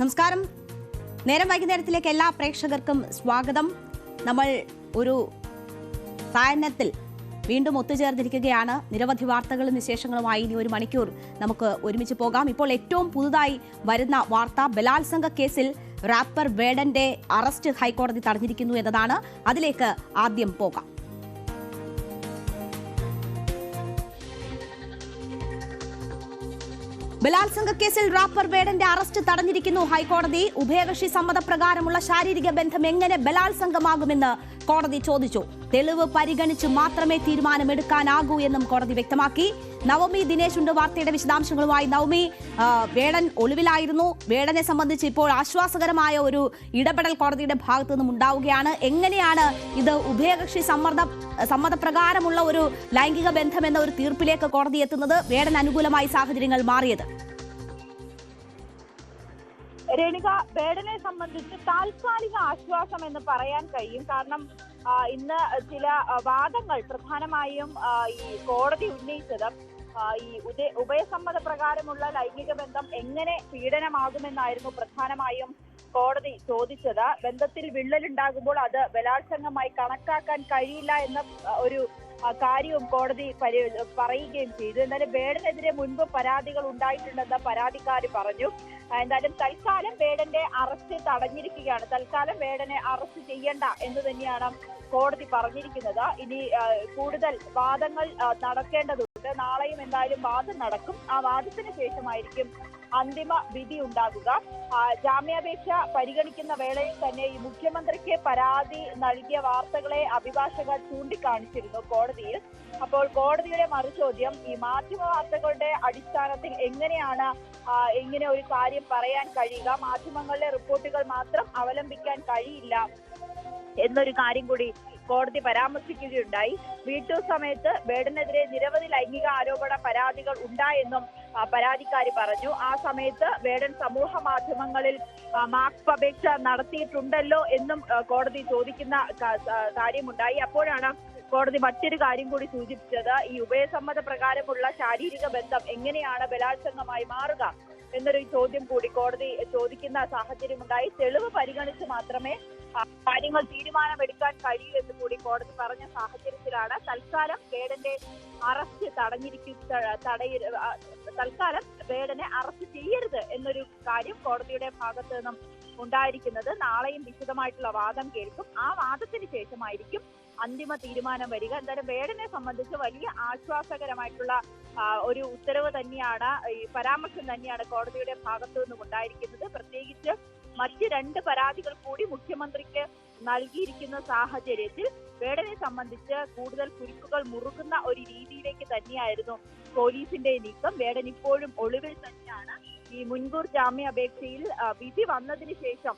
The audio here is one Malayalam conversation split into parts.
നമസ്കാരം. നേരം വൈകുന്നേരത്തിലേക്ക് എല്ലാ പ്രേക്ഷകർക്കും സ്വാഗതം. നമ്മൾ ഒരു സായനത്തിൽ വീണ്ടും ഒത്തുചേർന്നിരിക്കുകയാണ്. നിരവധി വാർത്തകളും വിശേഷങ്ങളുമായി ഇനി ഒരു മണിക്കൂർ നമുക്ക് ഒരുമിച്ച് പോകാം. ഇപ്പോൾ ഏറ്റവും പുതുതായി വരുന്ന വാർത്ത, ബലാത്സംഗ കേസിൽ റാപ്പർ വേടന്റെ അറസ്റ്റ് ഹൈക്കോടതി തടഞ്ഞിരിക്കുന്നു എന്നതാണ്. അതിലേക്ക് ആദ്യം പോകാം. ബലാത്സംഗ കേസിൽ റാപ്പർ വേടന്റെ അറസ്റ്റ് തടഞ്ഞിരിക്കുന്നു ഹൈക്കോടതി. ഉഭയകക്ഷി സമ്മതപ്രകാരമുള്ള ശാരീരിക ബന്ധം എങ്ങനെ ബലാത്സംഗമാകുമെന്ന് കോടതി ചോദിച്ചു. തെളിവ് പരിഗണിച്ച് മാത്രമേ തീരുമാനമെടുക്കാനാകൂ എന്നും കോടതി വ്യക്തമാക്കി. നവമി ദിനേശ് ഉണ്ട് വാർത്തയുടെ വിശദാംശങ്ങളുമായി. നവമി, വേടൻ ഒളിവിലായിരുന്നു. വേടനെ സംബന്ധിച്ച് ഇപ്പോൾ ആശ്വാസകരമായ ഒരു ഇടപെടൽ കോടതിയുടെ ഭാഗത്തു നിന്നും ഉണ്ടാവുകയാണ്. എങ്ങനെയാണ് ഇത് ഉഭയകക്ഷി സമ്മതപ്രകാരമുള്ള ഒരു ലൈംഗിക ബന്ധം എന്ന ഒരു തീർപ്പിലേക്ക് കോടതി എത്തുന്നത്? വേടൻ അനുകൂലമായി സാഹചര്യങ്ങൾ മാറിയത്? രേണുക, വേടനെ സംബന്ധിച്ച് താൽക്കാലിക ആശ്വാസം എന്ന് പറയാൻ കഴിയും. കാരണം ഇന്ന് ചില വാദങ്ങൾ പ്രധാനമായും ഈ കോടതി ഉന്നയിച്ചത് ഈ ഉഭയസമ്മത പ്രകാരമുള്ള ലൈംഗിക ബന്ധം എങ്ങനെ പീഡനമാകുമെന്നായിരുന്നു പ്രധാനമായും കോടതി ചോദിച്ചത്. ബന്ധത്തിൽ വിള്ളലുണ്ടാകുമ്പോൾ അത് ബലാത്സംഗമായി കണക്കാക്കാൻ കഴിയില്ല എന്ന ഒരു കാര്യവും കോടതി പറയുകയും ചെയ്തു. എന്തായാലും വേടനെതിരെ മുൻപ് പരാതികൾ ഉണ്ടായിട്ടുണ്ടെന്ന് പരാതിക്കാരി പറഞ്ഞു. എന്തായാലും തൽക്കാലം വേടന്റെ അറസ്റ്റ് തടഞ്ഞിരിക്കുകയാണ്. തൽക്കാലം വേടനെ അറസ്റ്റ് ചെയ്യണ്ട എന്ന് തന്നെയാണ് കോടതി പറഞ്ഞിരിക്കുന്നത്. ഇനി കൂടുതൽ വാദങ്ങൾ നടക്കേണ്ടതുണ്ട്. നാളെയും എന്തായാലും വാദം നടക്കും. ആ വാദത്തിന് ശേഷമായിരിക്കും അന്തിമ വിധി ഉണ്ടാകുക. ജാമ്യാപേക്ഷ പരിഗണിക്കുന്ന വേളയിൽ തന്നെ ഈ മുഖ്യമന്ത്രിക്ക് പരാതി നൽകിയ വാർത്തകളെ അഭിഭാഷകർ ചൂണ്ടിക്കാണിച്ചിരുന്നു കോടതിയിൽ. അപ്പോൾ കോടതിയുടെ മറുചോദ്യം, ഈ മാധ്യമ വാർത്തകളുടെ അടിസ്ഥാനത്തിൽ എങ്ങനെയാണ് ഇങ്ങനെ ഒരു കാര്യം പറയാൻ കഴിയുക? മാധ്യമങ്ങളിലെ റിപ്പോർട്ടുകൾ മാത്രം അവലംബിക്കാൻ കഴിയില്ല എന്നൊരു കാര്യം കൂടി കോടതി പരാമർശിക്കുകയുണ്ടായി. വീട്ടു സമയത്ത് വേടനെതിരെ നിരവധി ലൈംഗിക ആരോപണ പരാതികൾ ഉണ്ടായെന്നും പരാതിക്കാരി പറഞ്ഞു. ആ സമയത്ത് വേടൻ സമൂഹ മാധ്യമങ്ങളിൽ മാപ്പ് അപേക്ഷ നടത്തിയിട്ടുണ്ടല്ലോ എന്നും കോടതി ചോദിക്കുന്ന കാര്യമുണ്ടായി. അപ്പോഴാണ് കോടതി മറ്റൊരു കാര്യം കൂടി സൂചിപ്പിച്ചത്, ഈ ഉഭയസമ്മത പ്രകാരമുള്ള ശാരീരിക ബന്ധം എങ്ങനെയാണ് ബലാത്സംഗമായി മാറുക എന്നൊരു ചോദ്യം കൂടി കോടതി ചോദിക്കുന്ന സാഹചര്യമുണ്ടായി. തെളിവ് പരിഗണിച്ച് മാത്രമേ കാര്യങ്ങൾ തീരുമാനമെടുക്കാൻ കഴിയൂ എന്ന് കൂടി കോടതി പറഞ്ഞ സാഹചര്യത്തിലാണ് തൽക്കാലം വേടന്റെ അറസ്റ്റ് തൽക്കാലം വേടനെ അറസ്റ്റ് ചെയ്യരുത് എന്നൊരു കാര്യം കോടതിയുടെ ഭാഗത്ത് നിന്നും ഉണ്ടായിരിക്കുന്നത്. നാളെയും വിശദമായിട്ടുള്ള വാദം കേൾക്കും. ആ വാദത്തിന് ശേഷമായിരിക്കും അന്തിമ തീരുമാനം വരിക. എന്തായാലും വേടനെ സംബന്ധിച്ച് വലിയ ആശ്വാസകരമായിട്ടുള്ള ഒരു ഉത്തരവ് തന്നെയാണ്, ഈ പരാമർശം തന്നെയാണ് കോടതിയുടെ ഭാഗത്തു നിന്നും ഉണ്ടായിരിക്കുന്നത്. പ്രത്യേകിച്ച് മറ്റ് 2 പരാതികൾ കൂടി മുഖ്യമന്ത്രിക്ക് നൽകിയിരിക്കുന്ന സാഹചര്യത്തിൽ വേടനെ സംബന്ധിച്ച് കൂടുതൽ കുരുക്കുകൾ മുറുകുന്ന ഒരു രീതിയിലേക്ക് തന്നെയായിരുന്നു പോലീസിന്റെ നീക്കം. വേടൻ ഇപ്പോഴും ഒളിവിൽ തന്നെയാണ്. ഈ മുൻകൂർ ജാമ്യാപേക്ഷയിൽ വിധി വന്നതിന് ശേഷം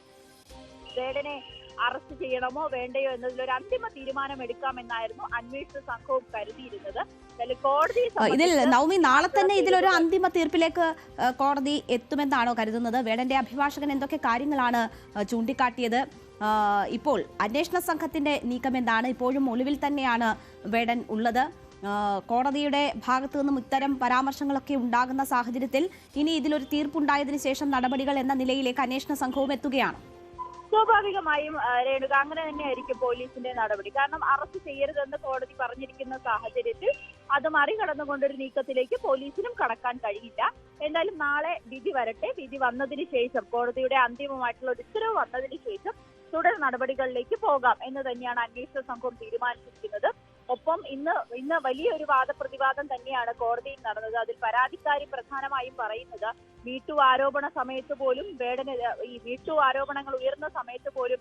വേടനെ അറസ്റ്റ് ചെയ്യണമോ വേണ്ടയോ എന്നതിലൊരു അന്തിമ തീരുമാനം എടുക്കാമെന്നായിരുന്നു അന്വേഷണ സംഘവും കരുതിയിരുന്നത്. കോടതി ഇതിൽ നവമി, നാളെ തന്നെ ഇതിലൊരു അന്തിമ തീർപ്പിലേക്ക് കോടതി എത്തുമെന്നാണോ കരുതുന്നത്? വേടന്റെ അഭിഭാഷകൻ എന്തൊക്കെ കാര്യങ്ങളാണ് ചൂണ്ടിക്കാട്ടിയത്? ഇപ്പോൾ അന്വേഷണ സംഘത്തിന്റെ നീക്കം എന്താണ്? ഇപ്പോഴും ഒളിവിൽ തന്നെയാണ് വേടൻ ഉള്ളത്. കോടതിയുടെ ഭാഗത്തു നിന്നും ഇത്തരം പരാമർശങ്ങളൊക്കെ ഉണ്ടാകുന്ന സാഹചര്യത്തിൽ ഇനി ഇതിലൊരു തീർപ്പുണ്ടായതിനു ശേഷം നടപടികൾ എന്ന നിലയിലേക്ക് അന്വേഷണ സംഘവും എത്തുകയാണ്. സ്വാഭാവികമായും രേണുക, അങ്ങനെ തന്നെയായിരിക്കും പോലീസിന്റെ നടപടി. കാരണം അറസ്റ്റ് ചെയ്യരുതെന്ന് കോടതി പറഞ്ഞിരിക്കുന്ന സാഹചര്യത്തിൽ അത് മറികടന്നുകൊണ്ടൊരു നീക്കത്തിലേക്ക് പോലീസിനും കടക്കാൻ കഴിയില്ല. എന്തായാലും നാളെ വിധി വരട്ടെ. വിധി വന്നതിന് ശേഷം, കോടതിയുടെ അന്തിമമായിട്ടുള്ള ഒരു ഉത്തരവ് വന്നതിന് ശേഷം തുടർ നടപടികളിലേക്ക് പോകാം എന്ന് തന്നെയാണ് അന്വേഷണ സംഘം തീരുമാനിച്ചിരിക്കുന്നത്. ഒപ്പം ഇന്ന് വലിയൊരു വാദപ്രതിവാദം തന്നെയാണ് കോടതിയിൽ നടന്നത്. അതിൽ പരാതിക്കാരി പ്രധാനമായും പറയുന്നത്, വീട്ടു ആരോപണ സമയത്ത് പോലും ഈ വീട്ടു ആരോപണങ്ങൾ ഉയർന്ന സമയത്ത് പോലും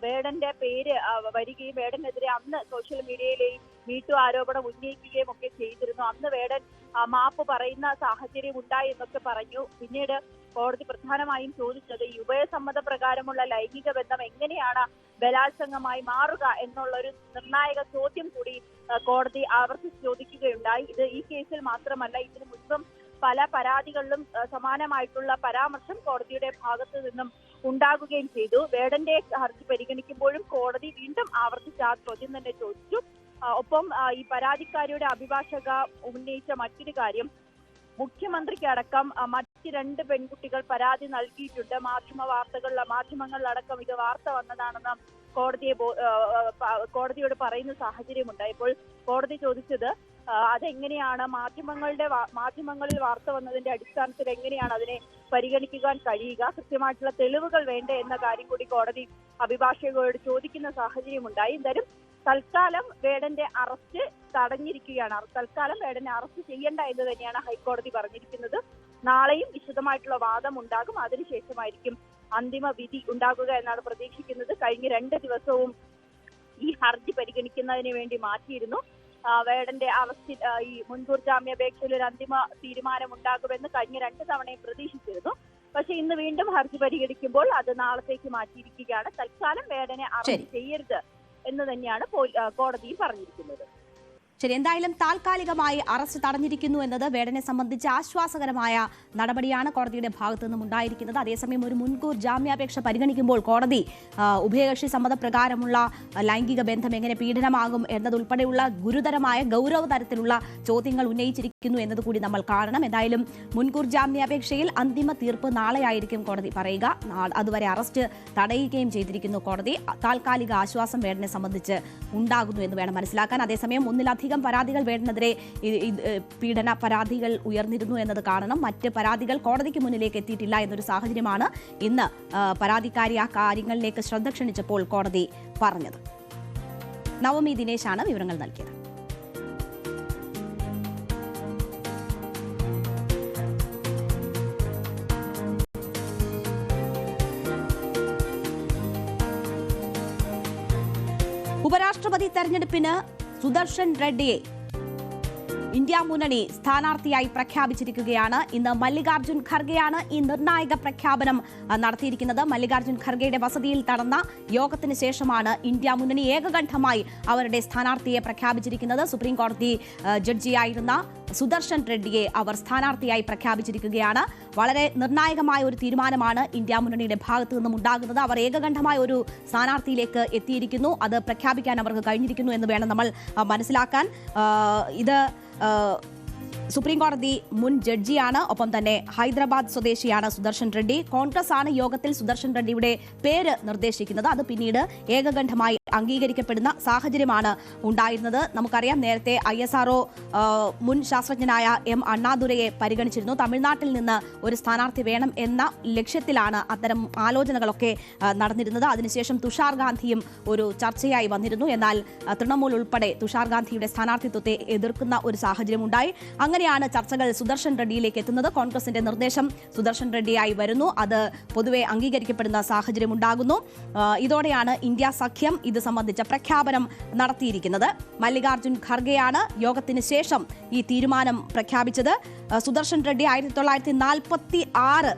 വേടന്റെ പേര് വരികയും വേടനെതിരെ അന്ന് സോഷ്യൽ മീഡിയയിലെയും വീട്ടു ആരോപണം ഉന്നയിക്കുകയും ഒക്കെ ചെയ്തിരുന്നു. അന്ന് വേടൻ മാപ്പ് പറയുന്ന സാഹചര്യം ഉണ്ടായി എന്നൊക്കെ പറഞ്ഞു. പിന്നീട് കോടതി പ്രധാനമായും ചോദിച്ചത്, ഈ ഉഭയസമ്മത പ്രകാരമുള്ള ലൈംഗിക ബന്ധം എങ്ങനെയാണ് ബലാത്സംഗമായി മാറുക എന്നുള്ളൊരു നിർണായക ചോദ്യം കൂടി കോടതി ആവർത്തിച്ച് ചോദിക്കുകയുണ്ടായി. ഇത് ഈ കേസിൽ മാത്രമല്ല, ഇതിനു മുൻപും പല പരാതികളിലും സമാനമായിട്ടുള്ള പരാമർശം കോടതിയുടെ ഭാഗത്തു നിന്നും ഉണ്ടാകുകയും ചെയ്തു. വേടന്റെ ഹർജി പരിഗണിക്കുമ്പോഴും കോടതി വീണ്ടും ആവർത്തിച്ച് ആ ചോദ്യം തന്നെ ചോദിച്ചു. ഒപ്പം ഈ പരാതിക്കാരിയുടെ അഭിഭാഷക ഉന്നയിച്ച മറ്റൊരു കാര്യം, മുഖ്യമന്ത്രിക്ക് അടക്കം 52 പെൺകുട്ടികൾ പരാതി നൽകിയിട്ടുണ്ട്. മാധ്യമങ്ങളിലടക്കം ഇത് വാർത്ത വന്നതാണെന്ന് കോടതിയോട് പറയുന്ന സാഹചര്യമുണ്ട്. ഇപ്പോൾ കോടതി ചോദിച്ചത് അതെങ്ങനെയാണ് മാധ്യമങ്ങളിൽ വാർത്ത വന്നതിന്റെ അടിസ്ഥാനത്തിൽ എങ്ങനെയാണ് അതിനെ പരിഗണിക്കാൻ കഴിയുക, കൃത്യമായിട്ടുള്ള തെളിവുകൾ വേണ്ടേ എന്ന കാര്യം കൂടി കോടതി അഭിഭാഷകരോട് ചോദിക്കുന്ന സാഹചര്യമുണ്ടായി. എന്തായാലും തൽക്കാലം വേടന്റെ അറസ്റ്റ് തടഞ്ഞിരിക്കുകയാണ്. തൽക്കാലം വേടനെ അറസ്റ്റ് ചെയ്യേണ്ട എന്ന് തന്നെയാണ് ഹൈക്കോടതി പറഞ്ഞിരിക്കുന്നത്. നാളെയും വിശദമായിട്ടുള്ള വാദം ഉണ്ടാകും. അതിനുശേഷമായിരിക്കും അന്തിമ വിധി ഉണ്ടാകുക എന്നാണ് പ്രതീക്ഷിക്കുന്നത്. കഴിഞ്ഞ 2 ദിവസവും ഈ ഹർജി പരിഗണിക്കുന്നതിന് വേണ്ടി മാറ്റിയിരുന്നു. വേടന്റെ അറസ്റ്റിൽ ഈ മുൻകൂർ ജാമ്യാപേക്ഷയിൽ ഒരു അന്തിമ തീരുമാനം ഉണ്ടാകുമെന്ന് കഴിഞ്ഞ 2 തവണയും പ്രതീക്ഷിച്ചിരുന്നു. പക്ഷെ ഇന്ന് വീണ്ടും ഹർജി പരിഗണിക്കുമ്പോൾ അത് നാളത്തേക്ക് മാറ്റിയിരിക്കുകയാണ്. തൽക്കാലം വേടനെ അറസ്റ്റ് ചെയ്യരുത് എന്ന് തന്നെയാണ് കോടതിയും പറഞ്ഞിരിക്കുന്നത്. ശരി, എന്തായാലും താൽക്കാലികമായി അറസ്റ്റ് തടഞ്ഞിരിക്കുന്നു എന്നത് വേടനെ സംബന്ധിച്ച് ആശ്വാസകരമായ നടപടിയാണ് കോടതിയുടെ ഭാഗത്തു നിന്നും ഉണ്ടായിരിക്കുന്നത്. അതേസമയം ഒരു മുൻകൂർ ജാമ്യാപേക്ഷ പരിഗണിക്കുമ്പോൾ കോടതി ഉഭയകക്ഷി സമ്മതപ്രകാരമുള്ള ലൈംഗിക ബന്ധം എങ്ങനെ പീഡനമാകും എന്നതുൾപ്പെടെയുള്ള ഗുരുതരമായ ഗൗരവതരത്തിലുള്ള ചോദ്യങ്ങൾ ഉന്നയിച്ചിരിക്കുന്നു എന്നതുകൂടി നമ്മൾ കാണണം. എന്തായാലും മുൻകൂർ ജാമ്യാപേക്ഷയിൽ അന്തിമ തീർപ്പ് നാളെയായിരിക്കും കോടതി പറയുക. അതുവരെ അറസ്റ്റ് തടയുകയും ചെയ്തിരിക്കുന്നു കോടതി. താൽക്കാലിക ആശ്വാസം വേടനെ സംബന്ധിച്ച് ഉണ്ടാകുന്നു എന്ന് വേണം മനസ്സിലാക്കാൻ. അതേസമയം ഒന്നിലധികം പരാതികൾ വേടനെതിരെ പീഡന പരാതികൾ ഉയർന്നിരുന്നു എന്നത് കാണണം. മറ്റ് പരാതികൾ കോടതിക്ക് മുന്നിലേക്ക് എത്തിയിട്ടില്ല എന്നൊരു സാഹചര്യമാണ് ഇന്ന് പരാതിക്കാരി ആ കാര്യങ്ങളിലേക്ക് ശ്രദ്ധ ക്ഷണിച്ചപ്പോൾ കോടതി പറഞ്ഞത്. നവമി ദിനേശാണ് വിവരങ്ങൾ നൽകിയത്. ഉപരാഷ്ട്രപതി തെരഞ്ഞെടുപ്പിന് സുദർശൻ റെഡ്ഡിയെ ഇന്ത്യ മുന്നണി സ്ഥാനാർത്ഥിയായി പ്രഖ്യാപിച്ചിരിക്കുകയാണ്. ഇന്ന് മല്ലികാർജ്ജുൻ ഖർഗെയാണ് ഈ നിർണായക പ്രഖ്യാപനം നടത്തിയിരിക്കുന്നത്. മല്ലികാർജ്ജുൻ ഖർഗെയുടെ വസതിയിൽ നടന്ന യോഗത്തിന് ശേഷമാണ് ഇന്ത്യ മുന്നണി ഏകകണ്ഠമായി അവരുടെ സ്ഥാനാർത്ഥിയെ പ്രഖ്യാപിച്ചിരിക്കുന്നത്. സുപ്രീം കോടതി ജഡ്ജിയായിരുന്ന സുദർശൻ റെഡ്ഡിയെ അവർ സ്ഥാനാർത്ഥിയായി പ്രഖ്യാപിച്ചിരിക്കുകയാണ്. വളരെ നിർണായകമായ ഒരു തീരുമാനമാണ് ഇന്ത്യ മുന്നണിയുടെ ഭാഗത്തു നിന്നും ഉണ്ടാകുന്നത്. അവർ ഏകകണ്ഠമായ ഒരു സ്ഥാനാർത്ഥിയിലേക്ക് എത്തിയിരിക്കുന്നു. അത് പ്രഖ്യാപിക്കാൻ അവർക്ക് കഴിഞ്ഞിരിക്കുന്നു എന്ന് വേണം നമ്മൾ മനസ്സിലാക്കാൻ. ഇത് സുപ്രീം കോടതി മുൻ ജഡ്ജിയാണ്. ഒപ്പം തന്നെ ഹൈദരാബാദ് സ്വദേശിയാണ് സുദർശൻ റെഡ്ഡി. കോൺഗ്രസ് ആണ് യോഗത്തിൽ സുദർശൻ റെഡ്ഡിയുടെ പേര് നിർദ്ദേശിക്കുന്നത്. അത് പിന്നീട് ഏകകണ്ഠമായി അംഗീകരിക്കപ്പെടുന്ന സാഹചര്യമാണ് ഉണ്ടായിരുന്നത്. നമുക്കറിയാം, നേരത്തെ ISRO മുൻ ശാസ്ത്രജ്ഞനായ M. അണ്ണാദുരയെ പരിഗണിച്ചിരുന്നു. തമിഴ്നാട്ടിൽ നിന്ന് ഒരു സ്ഥാനാർത്ഥി വേണം എന്ന ലക്ഷ്യത്തിലാണ് അത്തരം ആലോചനകളൊക്കെ നടന്നിരുന്നത്. അതിനുശേഷം തുഷാർ ഗാന്ധിയും ഒരു ചർച്ചയായി വന്നിരുന്നു. എന്നാൽ തൃണമൂൽ ഉൾപ്പെടെ തുഷാർ ഗാന്ധിയുടെ സ്ഥാനാർത്ഥിത്വത്തെ എതിർക്കുന്ന ഒരു സാഹചര്യമുണ്ടായി. അങ്ങനെയാണ് ചർച്ചകൾ സുദർശൻ റെഡ്ഡിയിലേക്ക് എത്തുന്നത്. കോൺഗ്രസിന്റെ നിർദ്ദേശം സുദർശൻ റെഡ്ഡിയായി വരുന്നു. അത് പൊതുവെ അംഗീകരിക്കപ്പെടുന്ന സാഹചര്യം ഉണ്ടാകുന്നു. ഇതോടെയാണ് ഇന്ത്യ സഖ്യം ഇത് സംബന്ധിച്ച പ്രഖ്യാപനം നടത്തിയിരിക്കുന്നത്. മല്ലികാർജ്ജുൻ ഖർഗെയാണ് യോഗത്തിന് ശേഷം ഈ തീരുമാനം പ്രഖ്യാപിച്ചത്. സുദർശൻ റെഡ്ഡി 1946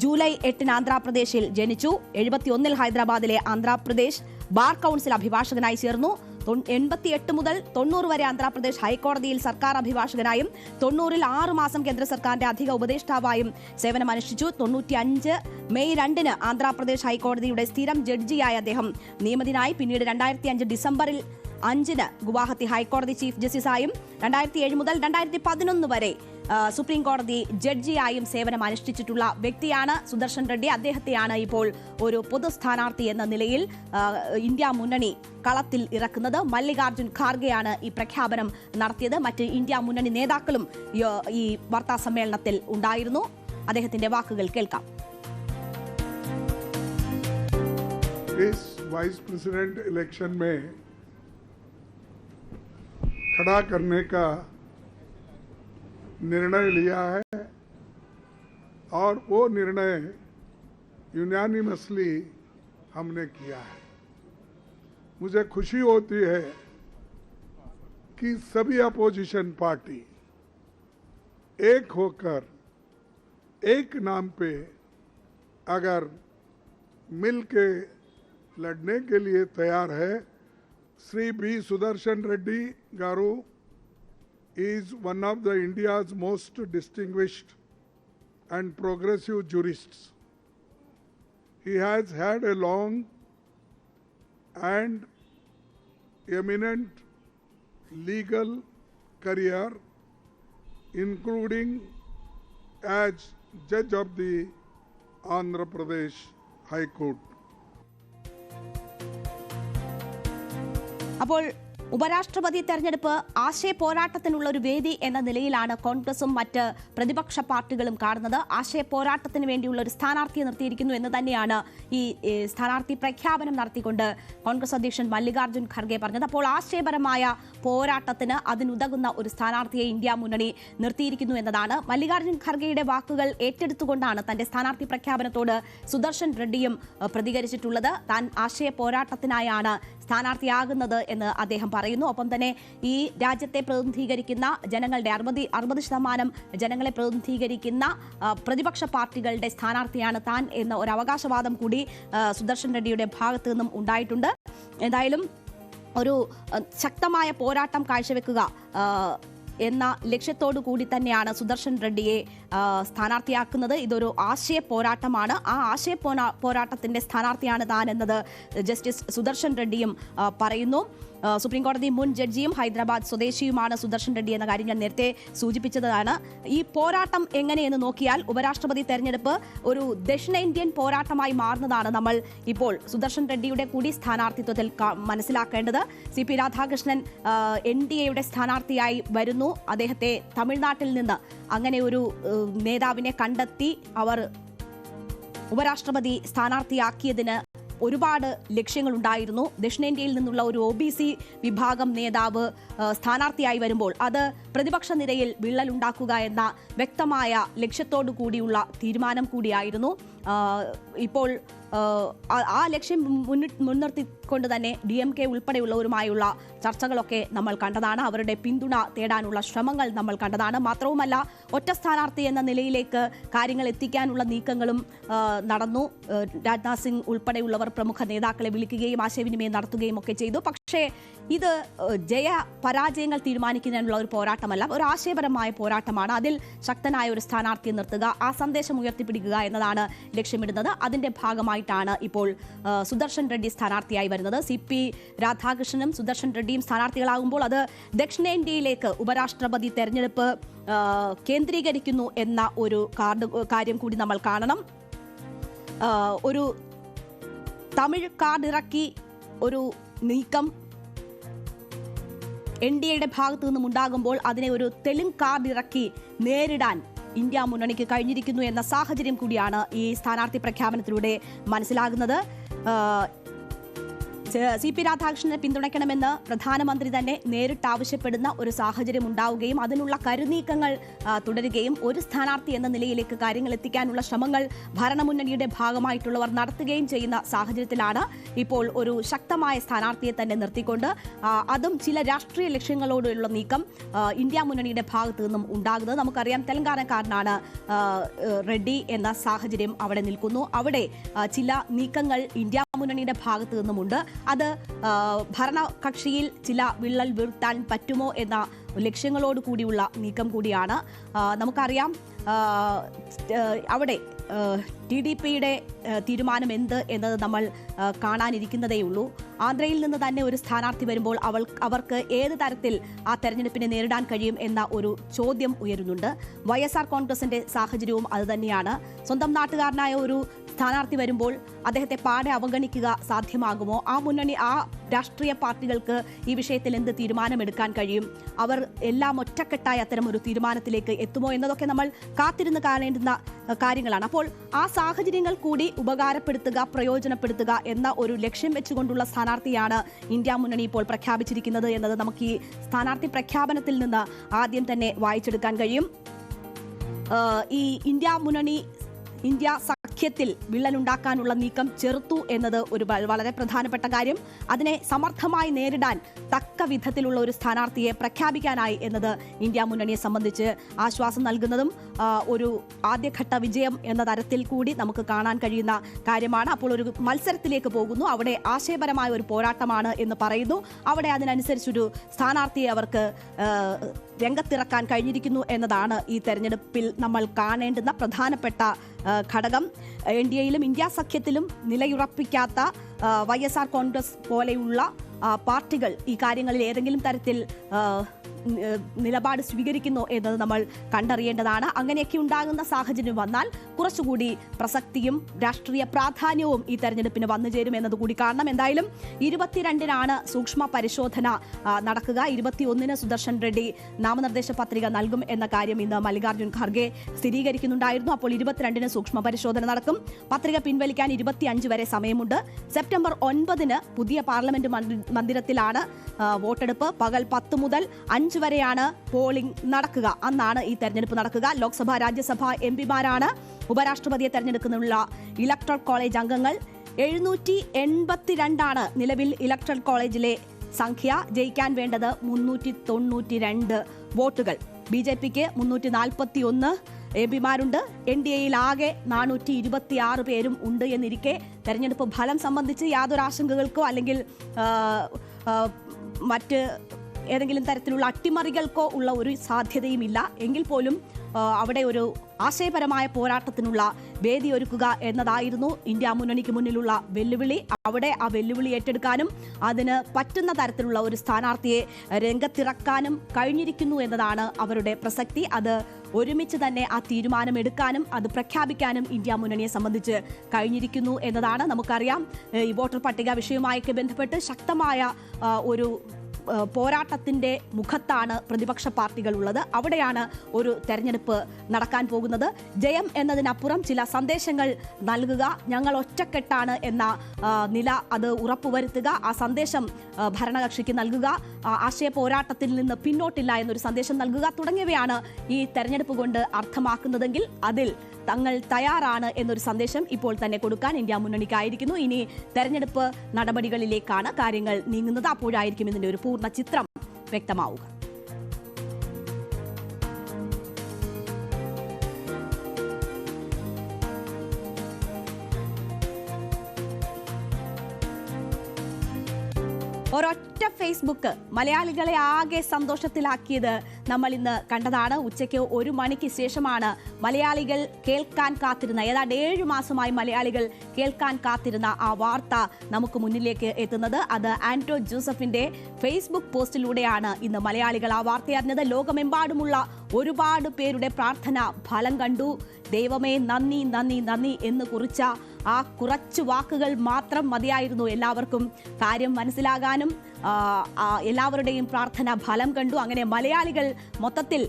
ജൂലൈ 8 ആന്ധ്രാപ്രദേശിൽ ജനിച്ചു. 71 ഹൈദരാബാദിലെ ആന്ധ്രാപ്രദേശ് ബാർ കൗൺസിൽ അഭിഭാഷകനായി ചേർന്നു. 88 മുതൽ 90 വരെ ആന്ധ്രാപ്രദേശ് ഹൈക്കോടതിയിൽ സർക്കാർ അഭിഭാഷകനായും 90-ൽ 6 മാസം കേന്ദ്ര സർക്കാരിന്റെ അധിക ഉപദേഷ്ടാവായും സേവനമനുഷ്ഠിച്ചു. 95 മെയ് 2 ആന്ധ്രാപ്രദേശ് ഹൈക്കോടതിയുടെ സ്ഥിരം ജഡ്ജിയായ അദ്ദേഹം നിയമിതനായി. പിന്നീട് 2005 ഡിസംബറിൽ 5 ഗുവാഹത്തി ഹൈക്കോടതി ചീഫ് ജസ്റ്റിസായും 2007 മുതൽ 2011 വരെ സുപ്രീം കോടതി ജഡ്ജിയായും സേവനം അനുഷ്ഠിച്ചിട്ടുള്ള വ്യക്തിയാണ് സുദർശൻ റെഡ്ഡി. അദ്ദേഹത്തെയാണ് ഇപ്പോൾ ഒരു പൊതു സ്ഥാനാർത്ഥി എന്ന നിലയിൽ ഇന്ത്യ മുന്നണി കളത്തിൽ ഇറക്കുന്നത്. മല്ലികാർജ്ജുൻ ഖാർഗെയാണ് ഈ പ്രഖ്യാപനം നടത്തിയത്. മറ്റ് ഇന്ത്യ മുന്നണി നേതാക്കളും ഈ വാർത്താ സമ്മേളനത്തിൽ ഉണ്ടായിരുന്നു. അദ്ദേഹത്തിന്റെ വാക്കുകൾ കേൾക്കാം. वाइस प्रेसिडेंट इलेक्शन में खड़ा करने का निर्णय लिया है और वो निर्णय यूनानिमसली हमने किया है. मुझे खुशी होती है कि सभी अपोजिशन पार्टी एक होकर एक नाम पे अगर मिल के लड़ने के लिए तैयार है. Shri B. Sudarshan Reddy garu is one of the India's most distinguished and progressive jurists. He has had a long and eminent legal career, including as judge of the Andhra Pradesh High Court. അപ്പോൾ ഉപരാഷ്ട്രപതി തെരഞ്ഞെടുപ്പ് ആശയ പോരാട്ടത്തിനുള്ള ഒരു വേദി എന്ന നിലയിലാണ് കോൺഗ്രസും മറ്റ് പ്രതിപക്ഷ പാർട്ടികളും കാണുന്നത്. ആശയ പോരാട്ടത്തിന് വേണ്ടിയുള്ള ഒരു സ്ഥാനാർത്ഥിയെ നിർത്തിയിരിക്കുന്നു എന്ന് തന്നെയാണ് ഈ സ്ഥാനാർത്ഥി പ്രഖ്യാപനം നടത്തിക്കൊണ്ട് കോൺഗ്രസ് അധ്യക്ഷൻ മല്ലികാർജ്ജുൻ ഖർഗെ പറഞ്ഞത്. അപ്പോൾ ആശയപരമായ പോരാട്ടത്തിന് അതിനുതകുന്ന ഒരു സ്ഥാനാർത്ഥിയെ ഇന്ത്യ മുന്നണി നിർത്തിയിരിക്കുന്നു എന്നതാണ്. മല്ലികാർജ്ജുൻ ഖർഗെയുടെ വാക്കുകൾ ഏറ്റെടുത്തുകൊണ്ടാണ് തന്റെ സ്ഥാനാർത്ഥി പ്രഖ്യാപനത്തോട് സുദർശൻ റെഡ്ഡിയും പ്രതികരിച്ചിട്ടുള്ളത്. താൻ ആശയ പോരാട്ടത്തിനായാണ് സ്ഥാനാർത്ഥിയാകുന്നത് എന്ന് അദ്ദേഹം പറയുന്നു. ഒപ്പം തന്നെ ഈ രാജ്യത്തെ പ്രതിനിധീകരിക്കുന്ന ജനങ്ങളുടെ 60% ജനങ്ങളെ പ്രതിനിധീകരിക്കുന്ന പ്രതിപക്ഷ പാർട്ടികളുടെ സ്ഥാനാർത്ഥിയാണ് താൻ എന്ന ഒരു അവകാശവാദം കൂടി സുദർശൻ റെഡ്ഡിയുടെ ഭാഗത്തു നിന്നും ഉണ്ടായിട്ടുണ്ട്. എന്തായാലും ഒരു ശക്തമായ പോരാട്ടം കാഴ്ചവെക്കുക എന്ന ലക്ഷ്യത്തോടു കൂടി തന്നെയാണ് സുദർശൻ റെഡ്ഡിയെ സ്ഥാനാർത്ഥിയാക്കുന്നത്. ഇതൊരു ആശയ പോരാട്ടമാണ്. ആ ആശയ പോരാട്ടത്തിന്റെ സ്ഥാനാർത്ഥിയാണ് താൻ എന്നത് ജസ്റ്റിസ് സുദർശൻ റെഡ്ഡിയും പറയുന്നു. സുപ്രീം കോടതി മുൻ ജഡ്ജിയും ഹൈദരാബാദ് സ്വദേശിയുമാണ് സുദർശൻ റെഡ്ഡി എന്ന കാര്യം ഞാൻ നേരത്തെ സൂചിപ്പിച്ചതാണ്. ഈ പോരാട്ടം എങ്ങനെയെന്ന് നോക്കിയാൽ ഉപരാഷ്ട്രപതി തെരഞ്ഞെടുപ്പ് ഒരു ദക്ഷിണേന്ത്യൻ പോരാട്ടമായി മാറുന്നതാണ് നമ്മൾ ഇപ്പോൾ സുദർശൻ റെഡ്ഡിയുടെ കൂടി സ്ഥാനാർത്ഥിത്വത്തിൽ മനസ്സിലാക്കേണ്ടത്. CP രാധാകൃഷ്ണൻ NDAയുടെ സ്ഥാനാർത്ഥിയായി വരുന്നു. അദ്ദേഹത്തെ തമിഴ്നാട്ടിൽ നിന്ന് അങ്ങനെ ഒരു നേതാവിനെ കണ്ടെത്തി അവർ ഉപരാഷ്ട്രപതി സ്ഥാനാർത്ഥിയാക്കിയതിന് ഒരുപാട് ലക്ഷ്യങ്ങളുണ്ടായിരുന്നു. ദക്ഷിണേന്ത്യയിൽ നിന്നുള്ള ഒരു OBC വിഭാഗം നേതാവ് സ്ഥാനാർത്ഥിയായി വരുമ്പോൾ അത് പ്രതിപക്ഷ നിരയിൽ വിള്ളലുണ്ടാക്കുക എന്ന വ്യക്തമായ ലക്ഷ്യത്തോടു കൂടിയുള്ള തീരുമാനം കൂടിയായിരുന്നു. ഇപ്പോൾ ആ ലക്ഷ്യം മുൻനിർത്തിക്കൊണ്ട് തന്നെ DMK ഉൾപ്പെടെയുള്ളവരുമായുള്ള ചർച്ചകളൊക്കെ നമ്മൾ കണ്ടതാണ്. അവരുടെ പിന്തുണ തേടാനുള്ള ശ്രമങ്ങൾ നമ്മൾ കണ്ടതാണ്. മാത്രവുമല്ല ഒറ്റ സ്ഥാനാർത്ഥി എന്ന നിലയിലേക്ക് കാര്യങ്ങൾ എത്തിക്കാനുള്ള നീക്കങ്ങളും നടന്നു. രാജ്നാഥ് സിംഗ് ഉൾപ്പെടെയുള്ളവർ പ്രമുഖ നേതാക്കളെ വിളിക്കുകയും ആശയവിനിമയം നടത്തുകയും ഒക്കെ ചെയ്തു. പക്ഷേ ഇത് ജയ പരാജയങ്ങൾ തീരുമാനിക്കുന്നതിനുള്ള ഒരു പോരാട്ടമല്ല, ഒരു ആശയപരമായ പോരാട്ടമാണ്. അതിൽ ശക്തനായ ഒരു സ്ഥാനാർത്ഥിയെ നിർത്തുക, ആ സന്ദേശം ഉയർത്തിപ്പിടിക്കുക എന്നതാണ് ലക്ഷ്യമിടുന്നത്. അതിന്റെ ഭാഗമായിട്ടാണ് ഇപ്പോൾ സുദർശൻ റെഡ്ഡി സ്ഥാനാർത്ഥിയായി വരുന്നത്. CP രാധാകൃഷ്ണനും സുദർശൻ റെഡ്ഡിയും സ്ഥാനാർത്ഥികളാകുമ്പോൾ അത് ദക്ഷിണേന്ത്യയിലേക്ക് ഉപരാഷ്ട്രപതി തെരഞ്ഞെടുപ്പ് കേന്ദ്രീകരിക്കുന്നു എന്ന ഒരു കാര്യം കൂടി നമ്മൾ കാണണം. ഒരു തമിഴ് കാർഡ് ഇറക്കി ഒരു നീക്കം NDAയുടെ ഭാഗത്തു നിന്നും ഉണ്ടാകുമ്പോൾ അതിനെ ഒരു തെലുങ്ക് കാർഡ് ഇറക്കി നേരിടാൻ ഇന്ത്യ മുന്നണിക്ക് കഴിഞ്ഞിരിക്കുന്നു എന്ന സാഹചര്യം കൂടിയാണ് ഈ സ്ഥാനാർത്ഥി പ്രഖ്യാപനത്തിലൂടെ മനസ്സിലാകുന്നത്. CP രാധാകൃഷ്ണനെ പിന്തുണയ്ക്കണമെന്ന് പ്രധാനമന്ത്രി തന്നെ നേരിട്ട് ആവശ്യപ്പെടുന്ന ഒരു സാഹചര്യം ഉണ്ടാവുകയും അതിനുള്ള കരുനീക്കങ്ങൾ തുടരുകയും ഒരു സ്ഥാനാർത്ഥി എന്ന നിലയിലേക്ക് കാര്യങ്ങൾ എത്തിക്കാനുള്ള ശ്രമങ്ങൾ ഭരണമുന്നണിയുടെ ഭാഗമായിട്ടുള്ളവർ നടത്തുകയും ചെയ്യുന്ന സാഹചര്യത്തിലാണ് ഇപ്പോൾ ഒരു ശക്തമായ സ്ഥാനാർത്ഥിയെ തന്നെ നിർത്തിക്കൊണ്ട് അതും ചില രാഷ്ട്രീയ ലക്ഷ്യങ്ങളോടുള്ള നീക്കം ഇന്ത്യ മുന്നണിയുടെ ഭാഗത്തു നിന്നും ഉണ്ടാകുന്നത്. നമുക്കറിയാം തെലങ്കാനക്കാരനാണ് റെഡ്ഡി എന്ന സാഹചര്യം അവിടെ നിൽക്കുന്നു. അവിടെ ചില നീക്കങ്ങൾ ഇന്ത്യ മുന്നണിയുടെ ഭാഗത്തു നിന്നുമുണ്ട്. അത് ഭരണകക്ഷിയിൽ ചില വിള്ളൽ വീഴ്ത്താൻ പറ്റുമോ എന്ന ലക്ഷ്യങ്ങളോട് കൂടിയുള്ള നീക്കം കൂടിയാണ്. നമുക്കറിയാം അവിടെ TDPയുടെ തീരുമാനം എന്ത് എന്നത് നമ്മൾ കാണാനിരിക്കുന്നതേയുള്ളൂ. ആന്ധ്രയിൽ നിന്ന് തന്നെ ഒരു സ്ഥാനാർത്ഥി വരുമ്പോൾ അവർക്ക് ഏത് തരത്തിൽ ആ തെരഞ്ഞെടുപ്പിനെ നേരിടാൻ കഴിയും എന്ന ഒരു ചോദ്യം ഉയരുന്നുണ്ട്. YSR കോൺഗ്രസിന്റെ സാഹചര്യവും അതുതന്നെയാണ്. സ്വന്തം നാട്ടുകാരനായ ഒരു സ്ഥാനാർത്ഥി വരുമ്പോൾ അദ്ദേഹത്തെ പാടെ അവഗണിക്കുക സാധ്യമാകുമോ? ആ രാഷ്ട്രീയ പാർട്ടികൾക്ക് ഈ വിഷയത്തിൽ എന്ത് തീരുമാനമെടുക്കാൻ കഴിയും? അവർ എല്ലാം ഒറ്റക്കെട്ടായി അത്തരം ഒരു തീരുമാനത്തിലേക്ക് എത്തുമോ എന്നതൊക്കെ നമ്മൾ കാത്തിരുന്ന് കാണേണ്ടുന്ന കാര്യങ്ങളാണ്. അപ്പോൾ ആ സാഹചര്യങ്ങൾ കൂടി ഉപകാരപ്പെടുത്തുക, പ്രയോജനപ്പെടുത്തുക എന്ന ഒരു ലക്ഷ്യം വെച്ചുകൊണ്ടുള്ള സ്ഥാനാർത്ഥിയാണ് ഇന്ത്യ മുന്നണി ഇപ്പോൾ പ്രഖ്യാപിച്ചിരിക്കുന്നത് എന്നത് നമുക്ക് ഈ സ്ഥാനാർത്ഥി പ്രഖ്യാപനത്തിൽ നിന്ന് ആദ്യം തന്നെ വായിച്ചെടുക്കാൻ കഴിയും. ഈ ഇന്ത്യ സഖ്യത്തിൽ വിള്ളലുണ്ടാക്കാനുള്ള നീക്കം ചെറുത്തു എന്നത് ഒരു വളരെ പ്രധാനപ്പെട്ട കാര്യം. അതിനെ സമർത്ഥമായി നേരിടാൻ തക്ക വിധത്തിലുള്ള ഒരു സ്ഥാനാർത്ഥിയെ പ്രഖ്യാപിക്കാനായി എന്നത് ഇന്ത്യ മുന്നണിയെ സംബന്ധിച്ച് ആശ്വാസം നൽകുന്നതും ഒരു ആദ്യഘട്ട വിജയം എന്ന തരത്തിൽ കൂടി നമുക്ക് കാണാൻ കഴിയുന്ന കാര്യമാണ്. അപ്പോൾ ഒരു മത്സരത്തിലേക്ക് പോകുന്നു, അവിടെ ആശയപരമായ ഒരു പോരാട്ടമാണ് എന്ന് പറയുന്നു. അവിടെ അതിനനുസരിച്ചൊരു സ്ഥാനാർത്ഥിയെ അവർക്ക് രംഗത്തിറക്കാൻ കഴിഞ്ഞിരിക്കുന്നു എന്നതാണ് ഈ തെരഞ്ഞെടുപ്പിൽ നമ്മൾ കാണേണ്ടുന്ന പ്രധാനപ്പെട്ട ഘടകം. NDAയിലും ഇന്ത്യ സഖ്യത്തിലും നിലയുറപ്പിക്കാത്ത YSR കോൺഗ്രസ് പോലെയുള്ള പാർട്ടികൾ ഈ കാര്യങ്ങളിൽ ഏതെങ്കിലും തരത്തിൽ നിലപാട് സ്വീകരിക്കുന്നോ എന്നത് നമ്മൾ കണ്ടറിയേണ്ടതാണ്. അങ്ങനെയൊക്കെ ഉണ്ടാകുന്ന സാഹചര്യം വന്നാൽ കുറച്ചുകൂടി പ്രസക്തിയും രാഷ്ട്രീയ പ്രാധാന്യവും ഈ തെരഞ്ഞെടുപ്പിന് വന്നു ചേരും എന്നതുകൂടി കാണണം. എന്തായാലും 22-നാണ് സൂക്ഷ്മ പരിശോധന നടക്കുക. 21-ന് സുദർശൻ റെഡ്ഡി നാമനിർദ്ദേശ പത്രിക നൽകും എന്ന കാര്യം ഇന്ന് മല്ലികാർജ്ജുൻ ഖാർഗെ സ്ഥിരീകരിക്കുന്നുണ്ടായിരുന്നു. അപ്പോൾ 22-ന് സൂക്ഷ്മ പരിശോധന നടക്കും. പത്രിക പിൻവലിക്കാൻ 25 വരെ സമയമുണ്ട്. സെപ്റ്റംബർ 9-ന് പുതിയ പാർലമെന്റ് മന്ദിരത്തിലാണ് വോട്ടെടുപ്പ്. പകൽ 10 മുതൽ 5 വരെയാണ് പോളിംഗ് നടക്കുക. അന്നാണ് ഈ തെരഞ്ഞെടുപ്പ് നടക്കുക. ലോക്സഭ രാജ്യസഭ എംപിമാരാണ് ഉപരാഷ്ട്രപതിയെ തെരഞ്ഞെടുക്കുന്നതിനുള്ള ഇലക്ടറൽ കോളേജ് അംഗങ്ങൾ. 782 നിലവിൽ ഇലക്ടറൽ കോളേജിലെ സംഖ്യ. ജയിക്കാൻ വേണ്ടത് 392 വോട്ടുകൾ. BJPക്ക് 341 എംപിമാരുണ്ട്. NDAയിൽ ആകെ 426 പേരും ഉണ്ട് എന്നിരിക്കെ തെരഞ്ഞെടുപ്പ് ഫലം സംബന്ധിച്ച് യാതൊരു ആശങ്കകൾക്കോ അല്ലെങ്കിൽ മറ്റ് ഏതെങ്കിലും തരത്തിലുള്ള അട്ടിമറികൾക്കോ ഉള്ള ഒരു സാധ്യതയുമില്ല. എങ്കിൽ പോലും അവിടെ ഒരു ആശയപരമായ പോരാട്ടത്തിനുള്ള വേദി ഒരുക്കുക എന്നതായിരുന്നു ഇന്ത്യ മുന്നണിക്ക് മുന്നിലുള്ള വെല്ലുവിളി. അവിടെ ആ വെല്ലുവിളി ഏറ്റെടുക്കാനും അതിന് പറ്റുന്ന തരത്തിലുള്ള ഒരു സ്ഥാനാർത്ഥിയെ രംഗത്തിറക്കാനും കഴിഞ്ഞിരിക്കുന്നു എന്നതാണ് അവരുടെ പ്രസക്തി. അത് ഒരുമിച്ച് തന്നെ ആ തീരുമാനമെടുക്കാനും അത് പ്രഖ്യാപിക്കാനും ഇന്ത്യ മുന്നണിയെ സംബന്ധിച്ച് കഴിഞ്ഞിരിക്കുന്നു എന്നതാണ്. നമുക്കറിയാം, ഈ വോട്ടർ പട്ടിക വിഷയവുമായൊക്കെ ബന്ധപ്പെട്ട് ശക്തമായ ഒരു പോരാട്ടത്തിന്റെ മുഖത്താണ് പ്രതിപക്ഷ പാർട്ടികൾ ഉള്ളത്. അവിടെയാണ് ഒരു തെരഞ്ഞെടുപ്പ് നടക്കാൻ പോകുന്നത്. ജയം എന്നതിനപ്പുറം ചില സന്ദേശങ്ങൾ നൽകുക, ഞങ്ങൾ ഒറ്റക്കെട്ടാണ് എന്ന നില അത് ഉറപ്പുവരുത്തുക, ആ സന്ദേശം ഭരണകക്ഷിക്ക് നൽകുക, ആശയ പോരാട്ടത്തിൽ നിന്ന് പിന്നോട്ടില്ല എന്നൊരു സന്ദേശം നൽകുക തുടങ്ങിയവയാണ് ഈ തെരഞ്ഞെടുപ്പ് കൊണ്ട് അർത്ഥമാക്കുന്നതെങ്കിൽ അതിൽ തങ്ങൾ തയ്യാറാണ് എന്നൊരു സന്ദേശം ഇപ്പോൾ തന്നെ കൊടുക്കാൻ ഇന്ത്യ മുന്നണിക്കായിരിക്കുന്നു. ഇനി തെരഞ്ഞെടുപ്പ് നടപടികളിലേക്കാണ് കാര്യങ്ങൾ നീങ്ങുന്നത്. അപ്പോഴായിരിക്കും ഇതിന്റെ ഒരു പൂർണ്ണ ചിത്രം വ്യക്തമാവുക. ഒരൊറ്റ ഫേസ്ബുക്ക് മലയാളികളെ ആകെ സന്തോഷത്തിലാക്കിയത് നമ്മൾ ഇന്ന് കണ്ടതാണ്. ഉച്ചയ്ക്ക് 1 മണിക്ക് ശേഷമാണ് മലയാളികൾ കേൾക്കാൻ കാത്തിരുന്ന, ഏതാണ്ട് 7 മാസമായി മലയാളികൾ കേൾക്കാൻ കാത്തിരുന്ന ആ വാർത്ത നമുക്ക് മുന്നിലേക്ക് എത്തുന്നത്. അത് ആന്റോ ജോസഫിന്റെ ഫേസ്ബുക്ക് പോസ്റ്റിലൂടെയാണ് ഇന്ന് മലയാളികൾ ആ വാർത്ത അറിഞ്ഞത്. ലോകമെമ്പാടുമുള്ള ഒരുപാട് പേരുടെ പ്രാർത്ഥന ഫലം കണ്ടു. ദൈവമേ നന്ദി നന്ദി നന്ദി എന്ന് കുറിച്ച ആ കുറച്ച് വാക്കുകൾ മാത്രം മതിയായിരുന്നു എല്ലാവർക്കും കാര്യം മനസ്സിലാകാനും. എല്ലാവരുടെയും പ്രാർത്ഥന ഫലം കണ്ടു. അങ്ങനെ മലയാളികൾ മൊത്തത്തിൽ